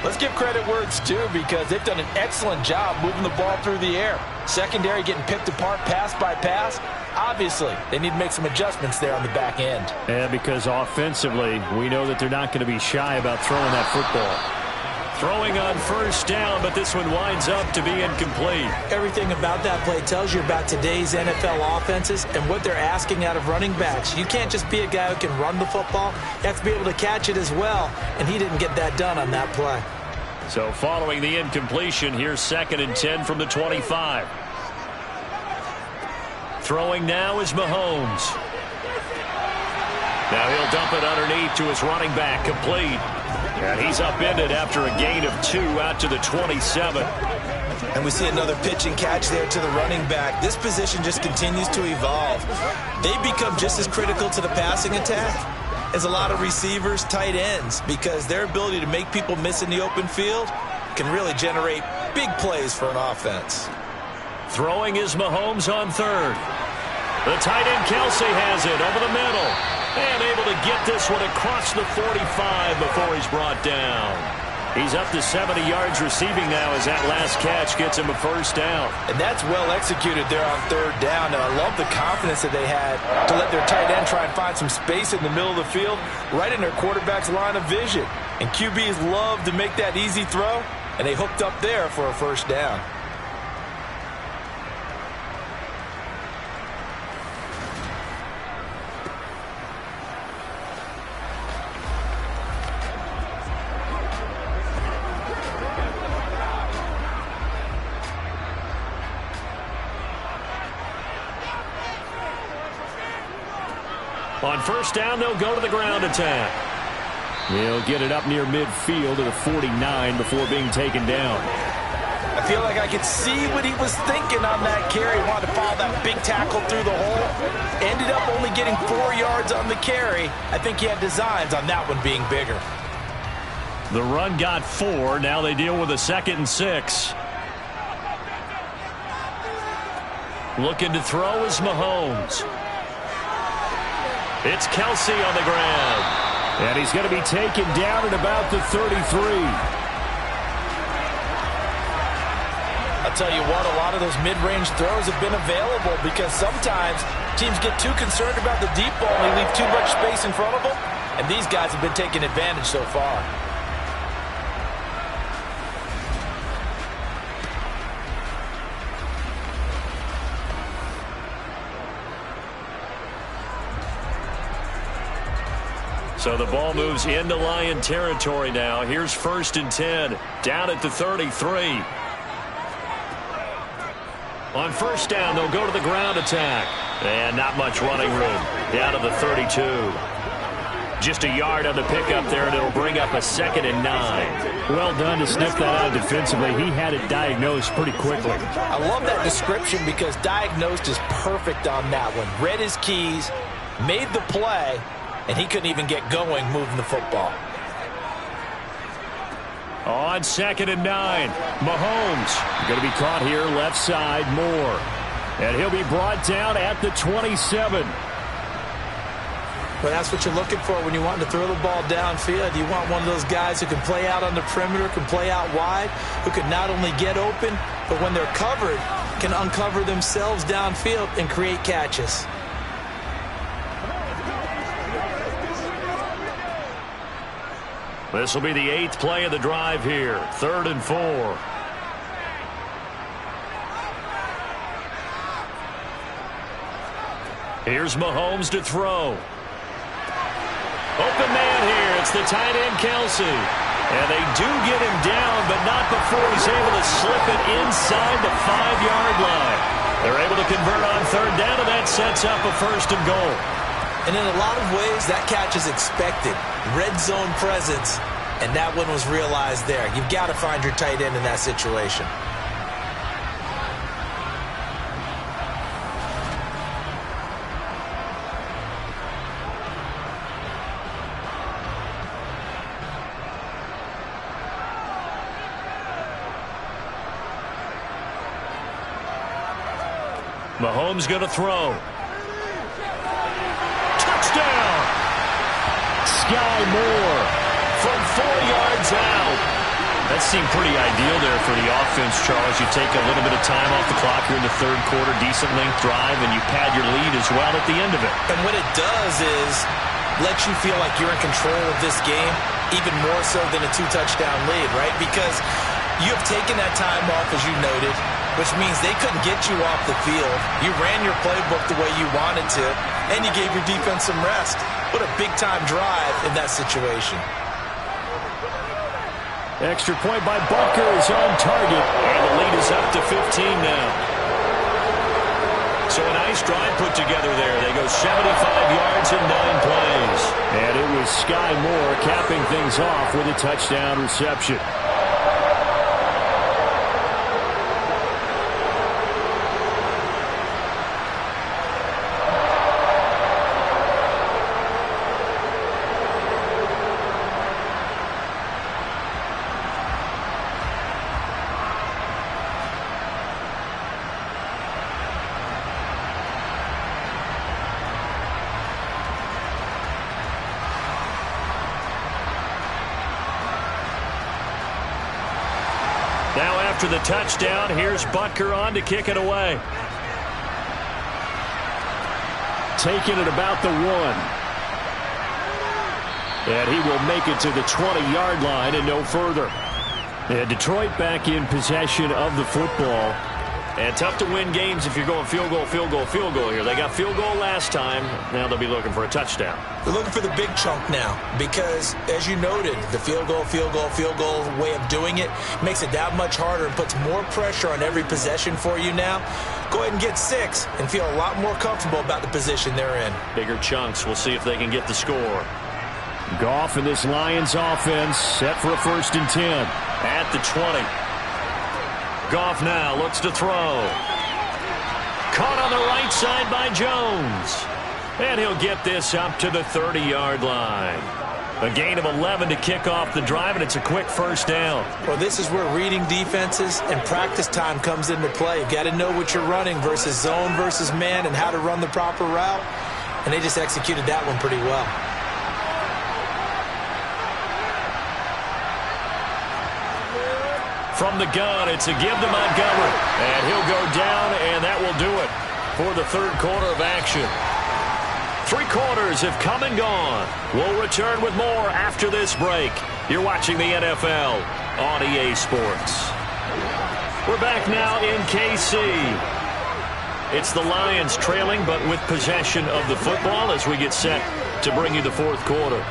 let's give credit where it's due, because they've done an excellent job moving the ball through the air. Secondary getting picked apart pass by pass. Obviously, they need to make some adjustments there on the back end. And because offensively, we know that they're not going to be shy about throwing that football. Throwing on first down, but this one winds up to be incomplete. Everything about that play tells you about today's NFL offenses and what they're asking out of running backs. You can't just be a guy who can run the football. You have to be able to catch it as well, and he didn't get that done on that play. So following the incompletion, here's 2nd and 10 from the 25. Throwing now is Mahomes. Now he'll dump it underneath to his running back, complete. And he's upended after a gain of 2 out to the 27. And we see another pitch and catch there to the running back. This position just continues to evolve. They become just as critical to the passing attack is a lot of receivers, tight ends, because their ability to make people miss in the open field can really generate big plays for an offense. Throwing is Mahomes on third. The tight end Kelsey has it over the middle. And able to get this one across the 45 before he's brought down. He's up to 70 yards receiving now as that last catch gets him a first down. And that's well executed there on third down. And I love the confidence that they had to let their tight end try and find some space in the middle of the field, right in their quarterback's line of vision. And QBs love to make that easy throw, and they hooked up there for a first down. On first down, they'll go to the ground attack. He'll get it up near midfield to the 49 before being taken down. I feel like I could see what he was thinking on that carry. He wanted to follow that big tackle through the hole. Ended up only getting 4 yards on the carry. I think he had designs on that one being bigger. The run got 4. Now they deal with a 2nd and 6. Looking to throw is Mahomes. It's Kelsey on the ground. And he's going to be taken down at about the 33. I'll tell you what, a lot of those mid-range throws have been available because sometimes teams get too concerned about the deep ball and they leave too much space in front of them, and these guys have been taking advantage so far. So the ball moves into Lion territory now. Here's 1st and 10, down at the 33. On first down, they'll go to the ground attack. And not much running room, down to the 32. Just a yard on the pickup there, and it'll bring up a 2nd and 9. Well done to sniff that out defensively. He had it diagnosed pretty quickly. I love that description because diagnosed is perfect on that one. Read his keys, made the play, and he couldn't even get going moving the football. On 2nd and 9, Mahomes going to be caught here left side, Moore. And he'll be brought down at the 27. But that's what you're looking for when you want to throw the ball downfield. You want one of those guys who can play out on the perimeter, can play out wide, who can not only get open, but when they're covered, can uncover themselves downfield and create catches. This will be the 8th play of the drive here. 3rd and 4. Here's Mahomes to throw. Open man here. It's the tight end Kelsey. And they do get him down, but not before he's able to slip it inside the 5-yard line. They're able to convert on 3rd down, and that sets up a 1st and goal. And in a lot of ways, that catch is expected. Red zone presence, and that one was realized there. You've got to find your tight end in that situation. Mahomes going to throw. Touchdown! Sky Moore from 4 yards out. That seemed pretty ideal there for the offense, Charles. You take a little bit of time off the clock here in the 3rd quarter, decent length drive, and you pad your lead as well at the end of it. And what it does is let you feel like you're in control of this game, even more so than a 2-touchdown lead, right? Because you have taken that time off, as you noted, which means they couldn't get you off the field. You ran your playbook the way you wanted to, and you gave your defense some rest. What a big-time drive in that situation. Extra point by Bucker is on target. And the lead is up to 15 now. So a nice drive put together there. They go 75 yards in 9 plays. And it was Sky Moore capping things off with a touchdown reception. Now after the touchdown, here's Butker on to kick it away. Taking it about the 1. And he will make it to the 20-yard line and no further. And Detroit back in possession of the football. And tough to win games if you're going field goal, field goal, field goal here. They got field goal last time. Now they'll be looking for a touchdown. They're looking for the big chunk now because, as you noted, the field goal way of doing it makes it that much harder and puts more pressure on every possession for you now. Go ahead and get 6 and feel a lot more comfortable about the position they're in. Bigger chunks. We'll see if they can get the score. Goff and this Lions offense set for a 1st and 10. At the 20. Goff now looks to throw. Caught on the right side by Jones. And he'll get this up to the 30-yard line. A gain of 11 to kick off the drive, and it's a quick 1st down. Well, this is where reading defenses and practice time comes into play. You've got to know what you're running versus zone versus man and how to run the proper route. And they just executed that one pretty well. From the gun, it's a give to Montgomery. And he'll go down, and that will do it for the 3rd quarter of action. 3 quarters have come and gone. We'll return with more after this break. You're watching the NFL on EA Sports. We're back now in KC. It's the Lions trailing, but with possession of the football as we get set to bring you the 4th quarter.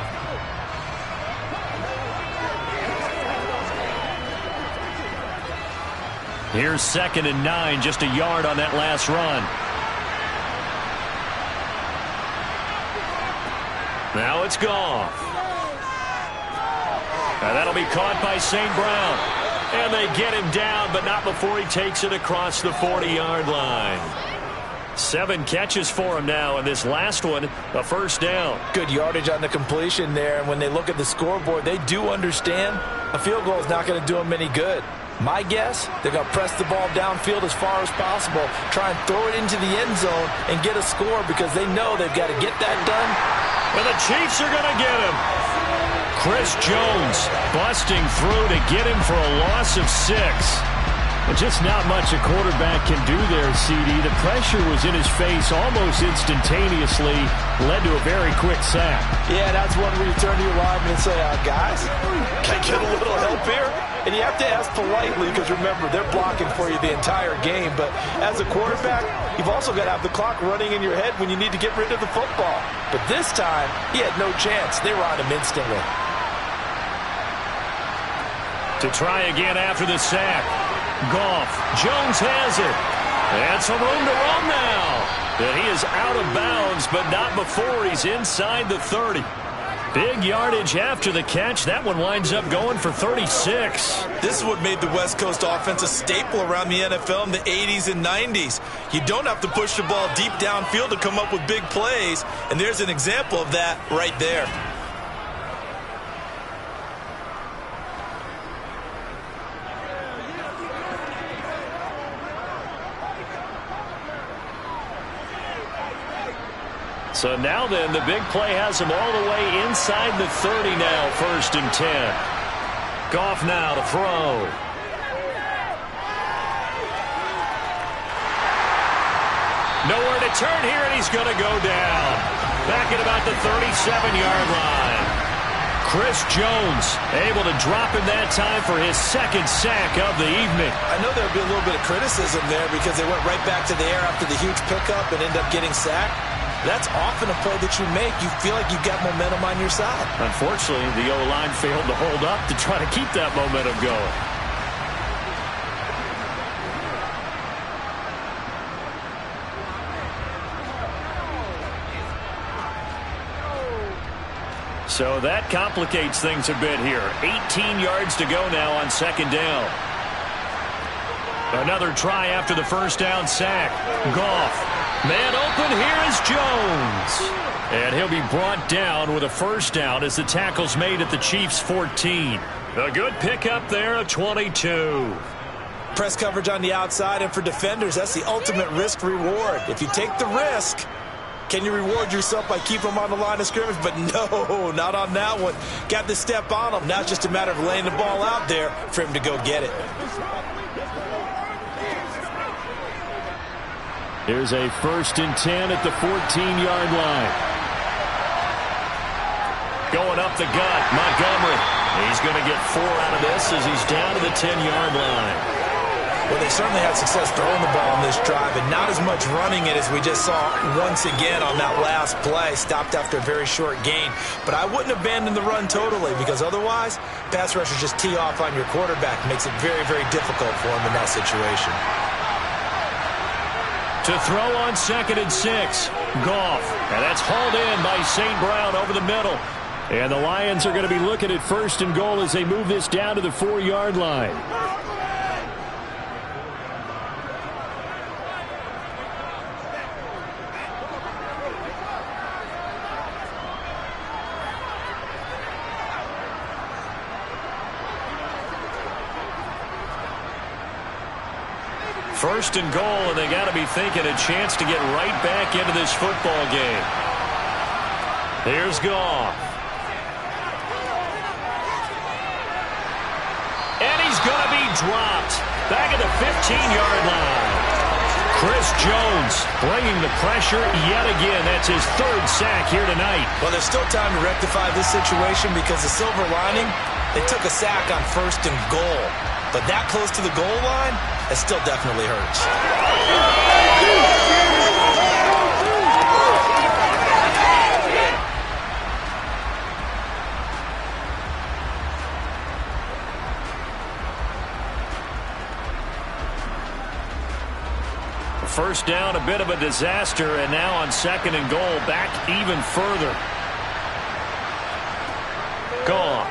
Here's 2nd and 9, just a yard on that last run. Now it's Goff. And that'll be caught by St. Brown. And they get him down, but not before he takes it across the 40-yard line. 7 catches for him now, and this last one, a 1st down. Good yardage on the completion there, and when they look at the scoreboard, they do understand a field goal is not going to do them any good. My guess, they're going to press the ball downfield as far as possible, try and throw it into the end zone and get a score because they know they've got to get that done. And the Chiefs are going to get him. Chris Jones busting through to get him for a loss of 6. And just not much a quarterback can do there, CD. The pressure was in his face almost instantaneously, led to a very quick sack. Yeah, that's one where you turn to your lineman and say, guys, can I get a little help here? And you have to ask politely because, remember, they're blocking for you the entire game. But as a quarterback, you've also got to have the clock running in your head when you need to get rid of the football. But this time, he had no chance. They were on him instantly. To try again after the sack. Goff. Jones has it. And some room to run now. And he is out of bounds, but not before he's inside the 30. Big yardage after the catch. That one winds up going for 36. This is what made the West Coast offense a staple around the NFL in the 80s and 90s. You don't have to push the ball deep downfield to come up with big plays, and there's an example of that right there. So now then, the big play has him all the way inside the 30 now, 1st and 10. Goff now to throw. Nowhere to turn here, and he's going to go down. Back at about the 37-yard line. Chris Jones able to drop him that time for his 2nd sack of the evening. I know there'll be a little bit of criticism there because they went right back to the air after the huge pickup and ended up getting sacked. That's often a play that you make. You feel like you've got momentum on your side. Unfortunately, the O-line failed to hold up to try to keep that momentum going. So that complicates things a bit here. 18 yards to go now on 2nd down. Another try after the 1st down sack. Goff. Man open, here is Jones. And he'll be brought down with a 1st down as the tackle's made at the Chiefs' 14. A good pickup there, a 22. Press coverage on the outside, and for defenders, that's the ultimate risk reward. If you take the risk, Can you reward yourself by keeping them on the line of scrimmage? But no, not on that one. Got the step on him. Now it's just a matter of laying the ball out there for him to go get it. Here's a 1st and 10 at the 14-yard line. Going up the gut, Montgomery. He's going to get 4 out of this as he's down to the 10-yard line. Well, they certainly had success throwing the ball on this drive, and not as much running it as we just saw once again on that last play. Stopped after a very short gain. But I wouldn't abandon the run totally, because otherwise, pass rushers just tee off on your quarterback. Makes it very, very difficult for him in that situation. To throw on 2nd and 6, Goff. And that's hauled in by St. Brown over the middle. And the Lions are going to be looking at 1st and goal as they move this down to the 4-yard line. First and goal, and they got to be thinking a chance to get right back into this football game. Here's Goff. And he's going to be dropped. Back at the 15-yard line. Chris Jones bringing the pressure yet again. That's his 3rd sack here tonight. Well, there's still time to rectify this situation because the silver lining, they took a sack on 1st and goal. But that close to the goal line, it still definitely hurts. First down, a bit of a disaster, and now on 2nd and goal, back even further. Goff.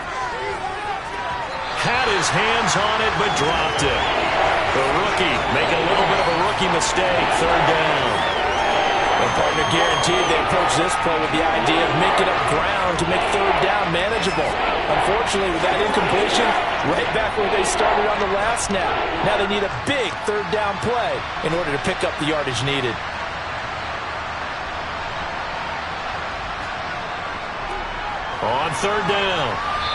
Had his hands on it, but dropped it. The rookie making a little bit of a rookie mistake. 3rd down. And partner guaranteed they approach this play with the idea of making up ground to make 3rd down manageable. Unfortunately, with that incompletion, right back where they started on the last snap. Now they need a big 3rd down play in order to pick up the yardage needed. On 3rd down,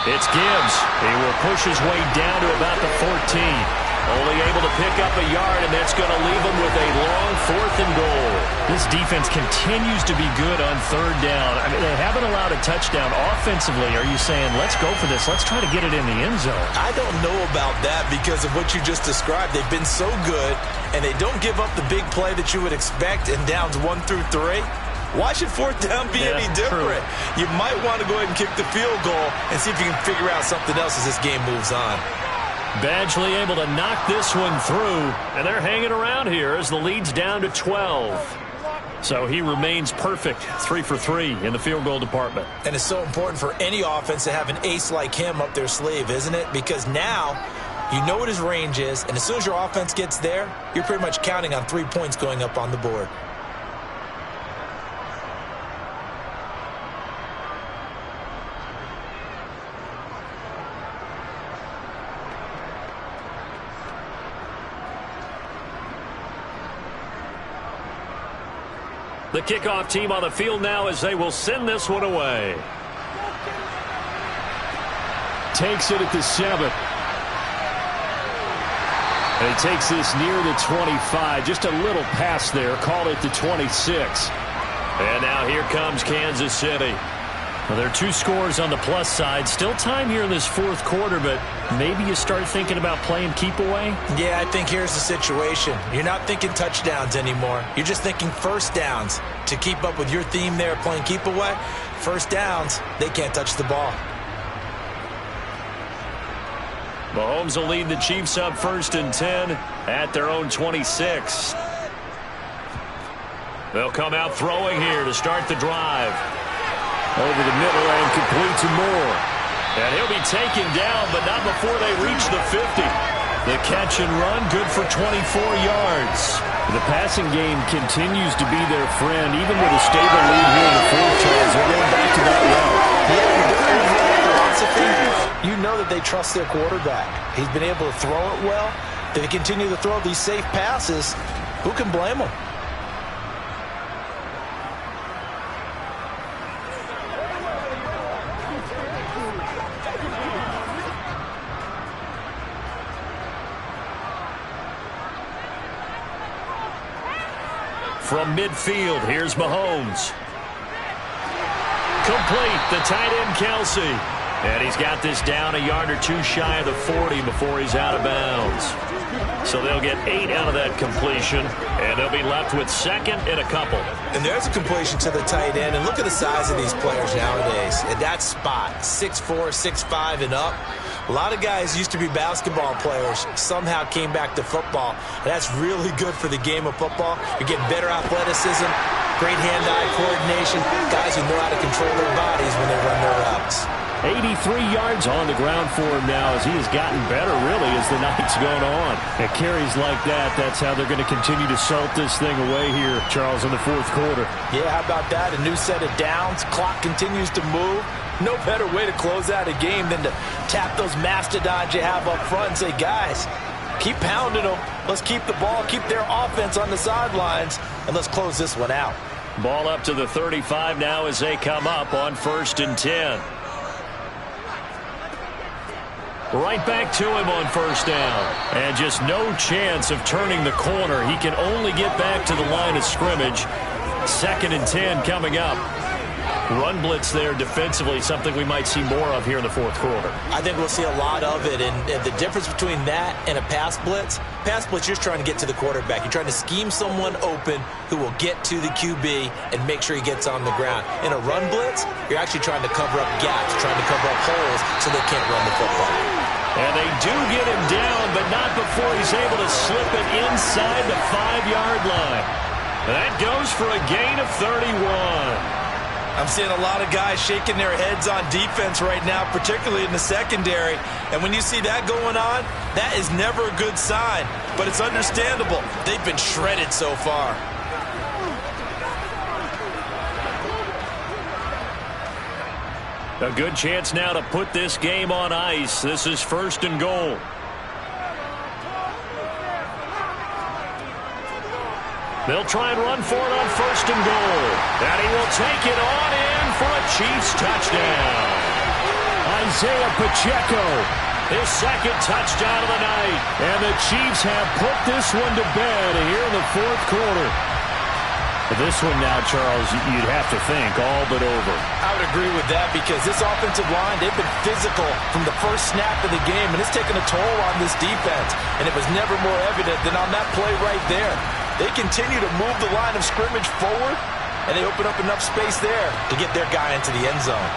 it's Gibbs. He will push his way down to about the 14. Only able to pick up a yard, and that's going to leave him with a long 4th and goal. This defense continues to be good on 3rd down. I mean, they haven't allowed a touchdown offensively. Are you saying, let's go for this, let's try to get it in the end zone? I don't know about that because of what you just described. They've been so good, and they don't give up the big play that you would expect in downs 1 through 3. Why should 4th down be any different? True. You might want to go ahead and kick the field goal and see if you can figure out something else as this game moves on. Badgley able to knock this one through, and they're hanging around here as the lead's down to 12. So he remains perfect, 3 for 3 in the field goal department. And it's so important for any offense to have an ace like him up their sleeve, isn't it? Because now you know what his range is, and as soon as your offense gets there, you're pretty much counting on 3 points going up on the board. The kickoff team on the field now as they will send this one away. Takes it at the 7. And he takes this near the 25. Just a little pass there. Call it the 26. And now here comes Kansas City. Well, there are 2 scores on the plus side. Still time here in this 4th quarter, but maybe you start thinking about playing keep away? Yeah, I think here's the situation. You're not thinking touchdowns anymore. You're just thinking 1st downs. To keep up with your theme there, playing keep away, 1st downs, they can't touch the ball. Mahomes will lead the Chiefs up 1st and 10 at their own 26. They'll come out throwing here to start the drive. Over the middle and complete to Moore. And he'll be taken down, but not before they reach the 50. The catch and run, good for 24 yards. The passing game continues to be their friend, even with a stable lead here in the 4th, Charles. They're going back to that well. You know that they trust their quarterback. He's been able to throw it well. They continue to throw these safe passes. Who can blame them? From midfield, here's Mahomes. Complete, the tight end Kelsey. And he's got this down a yard or two shy of the 40 before he's out of bounds. So they'll get 8 out of that completion, and they'll be left with second and a couple. And there's a completion to the tight end. And look at the size of these players nowadays. At that spot, 6'4", 6'5", and up. A lot of guys used to be basketball players, somehow came back to football. And that's really good for the game of football. You're getting better athleticism, great hand-eye coordination, guys who know how to control their bodies when they run their routes. 83 yards on the ground for him now as he has gotten better, really, as the night's gone on. And carries like that, that's how they're going to continue to salt this thing away here, Charles, in the fourth quarter. Yeah, how about that? A new set of downs. Clock continues to move. No better way to close out a game than to tap those mastodons you have up front and say, guys, keep pounding them. Let's keep the ball, keep their offense on the sidelines, and let's close this one out. Ball up to the 35 now as they come up on 1st and 10. Right back to him on 1st down. And just no chance of turning the corner. He can only get back to the line of scrimmage. 2nd and 10 coming up. Run blitz there defensively, something we might see more of here in the fourth quarter. I think we'll see a lot of it, and the difference between that and a pass blitz, you're just trying to get to the quarterback. You're trying to scheme someone open who will get to the QB and make sure he gets on the ground. In a run blitz, you're actually trying to cover up gaps, trying to cover up holes so they can't run the football. And they do get him down, but not before he's able to slip it inside the 5-yard line. That goes for a gain of 31. I'm seeing a lot of guys shaking their heads on defense right now, particularly in the secondary. And when you see that going on, that is never a good sign. But it's understandable. They've been shredded so far. A good chance now to put this game on ice. This is 1st and goal. They'll try and run for it on 1st and goal. And he will take it on in for a Chiefs touchdown. Isaiah Pacheco, his 2nd touchdown of the night. And the Chiefs have put this one to bed here in the fourth quarter. This one now, Charles, you'd have to think all but over. I would agree with that because this offensive line, they've been physical from the first snap of the game, and it's taken a toll on this defense. And it was never more evident than on that play right there. They continue to move the line of scrimmage forward, and they open up enough space there to get their guy into the end zone.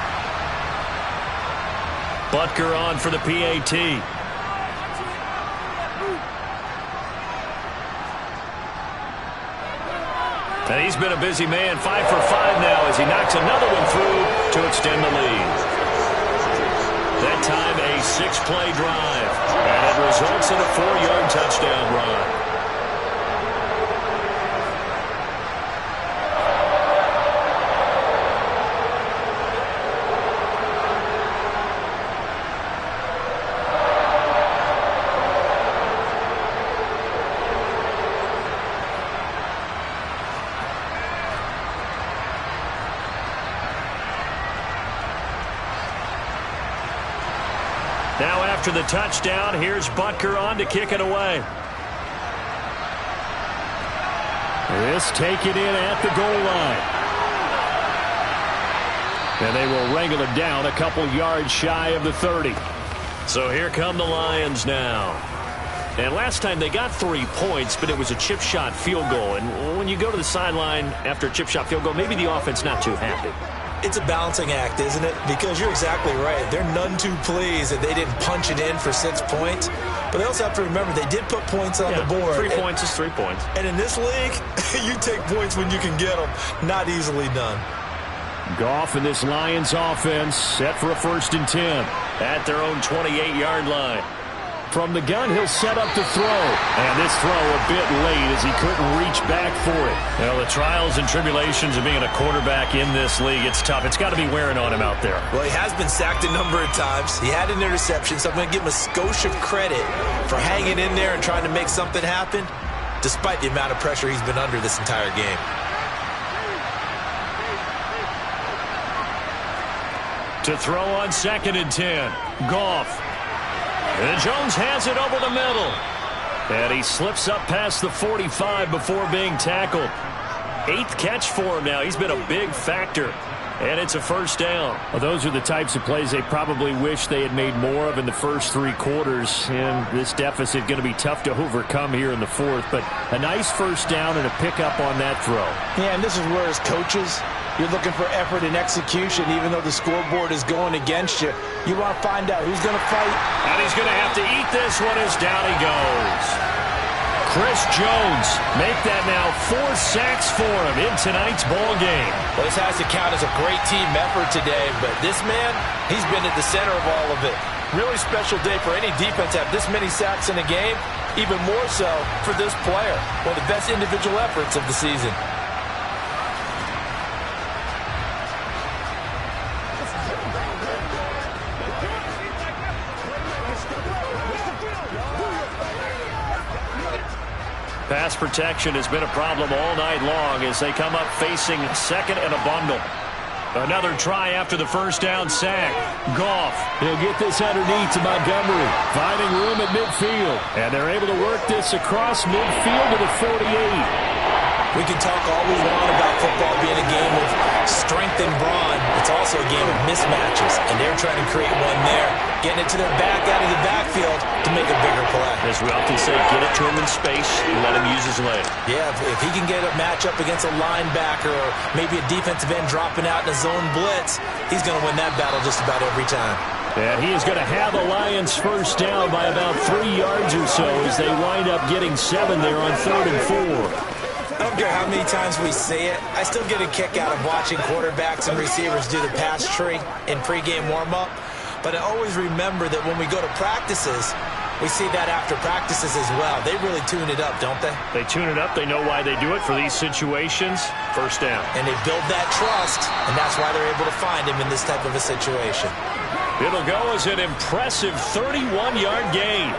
Butker on for the PAT. And he's been a busy man, 5 for 5 now as he knocks another one through to extend the lead. That time a 6-play drive, and it results in a 4-yard touchdown run. Now after the touchdown, here's Butker on to kick it away. This take it in at the goal line. And they will wrangle it down a couple yards shy of the 30. So here come the Lions now. And last time they got 3 points, but it was a chip shot field goal. And when you go to the sideline after a chip shot field goal, maybe the offense not too happy. It's a balancing act, isn't it? Because you're exactly right. They're none too pleased that they didn't punch it in for 6 points. But they also have to remember they did put points on the board. 3 points is 3 points. And in this league, you take points when you can get them. Not easily done. Goff in this Lions offense set for a 1st and 10. At their own 28-yard line. From the gun, he'll set up to throw. And this throw a bit late as he couldn't reach back for it. Well, the trials and tribulations of being a quarterback in this league, it's tough. It's got to be wearing on him out there. Well, he has been sacked a number of times. He had an interception, so I'm going to give him a skosh of credit for hanging in there and trying to make something happen, despite the amount of pressure he's been under this entire game. To throw on 2nd and 10. Goff. And Jones has it over the middle. And he slips up past the 45 before being tackled. 8th catch for him now. He's been a big factor. And it's a first down. Well, those are the types of plays they probably wish they had made more of in the first 3 quarters. And this deficit going to be tough to overcome here in the 4th. But a nice first down and a pickup on that throw. Yeah, and this is where as coaches, you're looking for effort and execution. Even though the scoreboard is going against you, you want to find out who's going to fight. And he's going to have to eat this one as down he goes. Chris Jones make that now 4 sacks for him in tonight's ball game. Well, this has to count as a great team effort today, but this man, he's been at the center of all of it. Really special day for any defense to have this many sacks in a game, even more so for this player. One of the best individual efforts of the season. Pass protection has been a problem all night long as they come up facing second and a bundle. Another try after the first down sack. Goff. He'll get this underneath to Montgomery. Finding room at midfield. And they're able to work this across midfield to the 48. We can talk all we want about football being a game of strength and brawn. It's also a game of mismatches, and they're trying to create one there, getting it to their back out of the backfield to make a bigger play. As we often say, get it to him in space and let him use his leg. Yeah, if he can get a matchup against a linebacker or maybe a defensive end dropping out in a zone blitz, he's going to win that battle just about every time. And he is going to have the Lions first down by about 3 yards or so as they wind up getting 7 there on 3rd and 4. I don't care how many times we say it, I still get a kick out of watching quarterbacks and receivers do the pass tree in pregame warm-up. But I always remember that when we go to practices, we see that after practices as well. They really tune it up, don't they? They tune it up. They know why they do it for these situations. First down. And they build that trust, and that's why they're able to find him in this type of a situation. It'll go as an impressive 31-yard gain.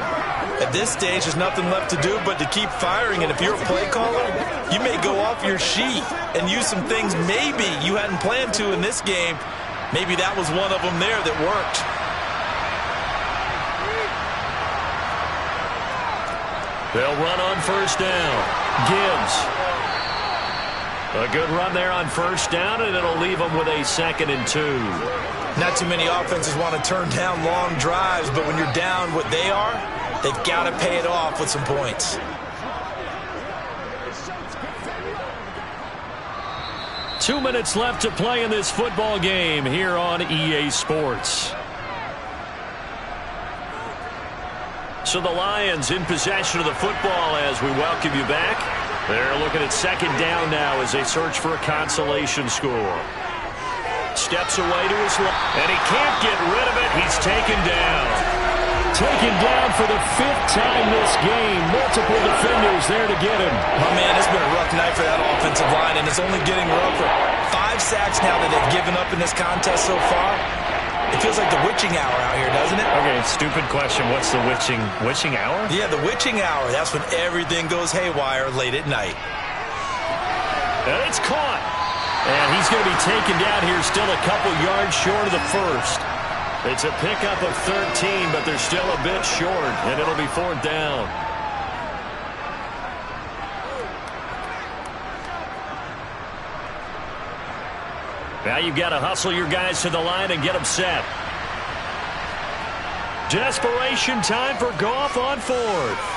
At this stage, there's nothing left to do but to keep firing. And if you're a play caller, you may go off your sheet and use some things maybe you hadn't planned to in this game. Maybe that was one of them there that worked. They'll run on first down. Gibbs. A good run there on first down, and it'll leave them with a 2nd and 2. Not too many offenses want to turn down long drives, but when you're down what they are, they've got to pay it off with some points. Two minutes left to play in this football game here on EA Sports. So the Lions in possession of the football as we welcome you back. They're looking at 2nd down now as they search for a consolation score. Steps away to his left, and he can't get rid of it. He's taken down. Taken down for the 5th time this game. Multiple defenders there to get him. Oh, man, it's been a rough night for that offensive line, and it's only getting rougher. 5 sacks now that they've given up in this contest so far. It feels like the witching hour out here, doesn't it? Okay, stupid question. What's the witching hour? Yeah, the witching hour. That's when everything goes haywire late at night. And it's caught. And he's going to be taken down here, still a couple yards short of the first. It's a pickup of 13, but they're still a bit short, and it'll be 4th down. Now you've got to hustle your guys to the line and get them set. Desperation time for Goff on 4th.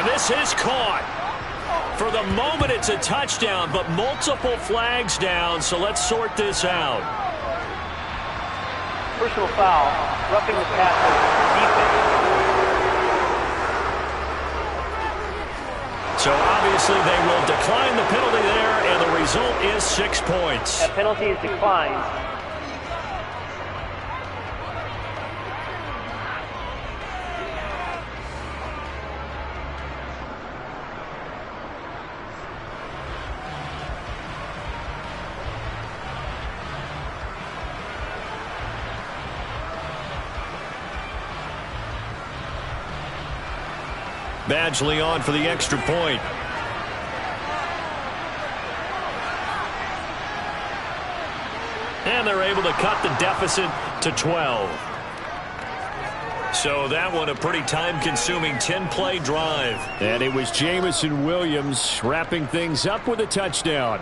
This is caught. For the moment, it's a touchdown, but multiple flags down, so let's sort this out. Personal foul, roughing the passer, defense. So obviously they will decline the penalty there, and the result is 6 points. That penalty is declined. Badgley on for the extra point. And they're able to cut the deficit to 12. So that one a pretty time-consuming 10-play drive. And it was Jamison Williams wrapping things up with a touchdown.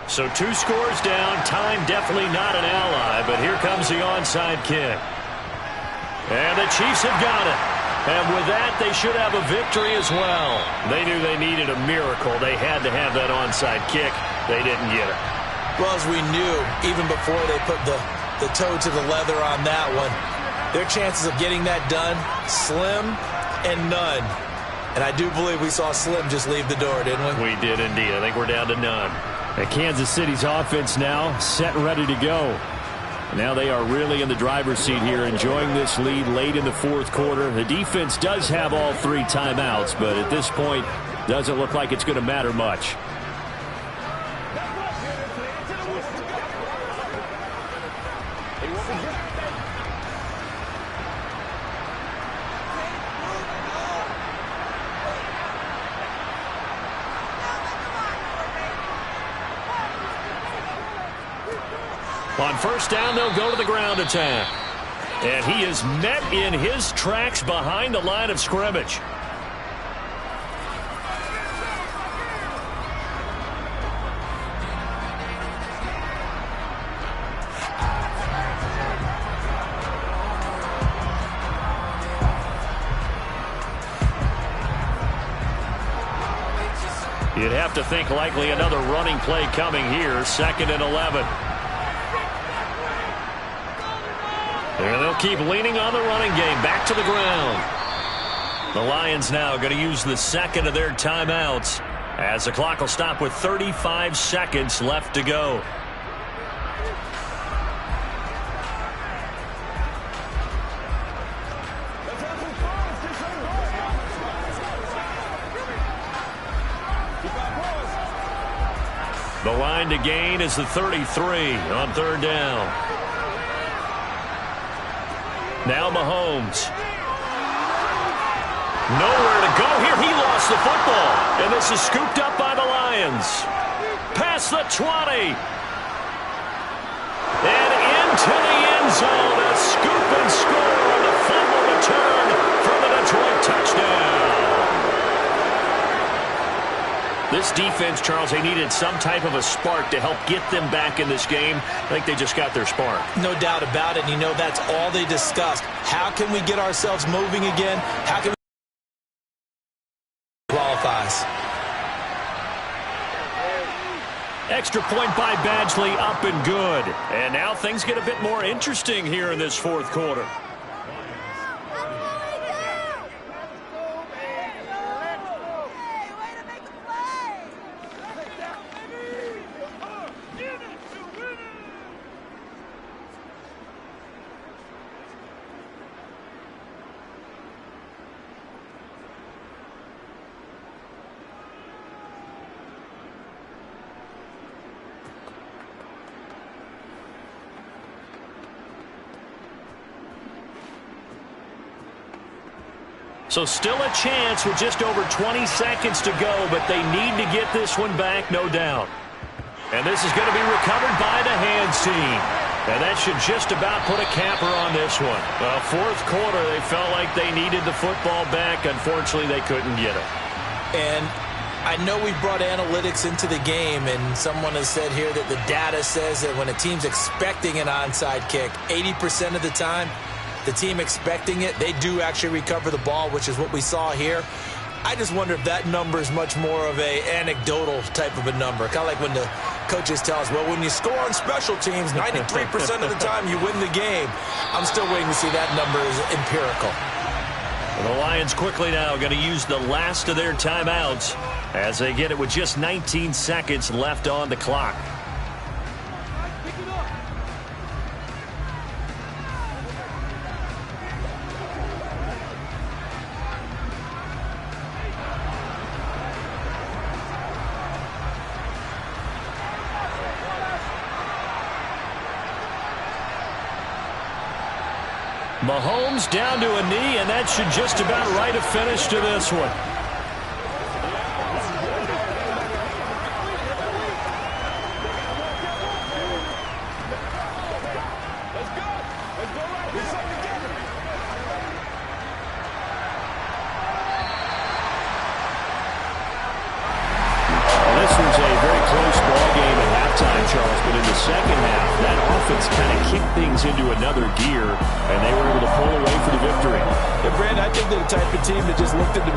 So 2 scores down. Time definitely not an ally, but here comes the onside kick. And the Chiefs have got it. And with that, they should have a victory as well. They knew they needed a miracle. They had to have that onside kick. They didn't get it. Well, as we knew, even before they put the toe to the leather on that one, their chances of getting that done, slim and none. And I do believe we saw Slim just leave the door, didn't we? We did indeed. I think we're down to none. And Kansas City's offense now set and ready to go. Now they are really in the driver's seat here, enjoying this lead late in the fourth quarter. The defense does have all 3 timeouts, but at this point, doesn't look like it's going to matter much. On first down, they'll go to the ground attack. And he is met in his tracks behind the line of scrimmage. You'd have to think likely another running play coming here. 2nd and 11. And they'll keep leaning on the running game. Back to the ground. The Lions now going to use the 2nd of their timeouts as the clock will stop with 35 seconds left to go. The line to gain is the 33 on 3rd down. Now Mahomes. Nowhere to go here. He lost the football. And this is scooped up by the Lions. Past the 20. And into the end zone. A scoop and score on the fumble return for the Detroit touchdown. This defense, Charles, they needed some type of a spark to help get them back in this game. I think they just got their spark. No doubt about it. And you know that's all they discussed. How can we get ourselves moving again? How can we qualifies? Extra point by Badgley, up and good. And now things get a bit more interesting here in this fourth quarter. So still a chance with just over 20 seconds to go, but they need to get this one back, no doubt. And this is going to be recovered by the hands team. And that should just about put a capper on this one. Well, fourth quarter, they felt like they needed the football back. Unfortunately, they couldn't get it. And I know we brought analytics into the game, and someone has said here that the data says that when a team's expecting an onside kick, 80% of the time, the team expecting it, they do actually recover the ball, which is what we saw here. I just wonder if that number is much more of a anecdotal type of a number. Kind of like when the coaches tell us, well, when you score on special teams, 93% of the time you win the game. I'm still waiting to see that number is empirical. The Lions quickly now going to use the last of their timeouts as they get it with just 19 seconds left on the clock. Mahomes down to a knee, and that should just about write a finish to this one. Charles, but in the second half, that offense kind of kicked things into another gear, and they were able to pull away for the victory. Yeah, Brandon, I think they're the type of team that just looked at the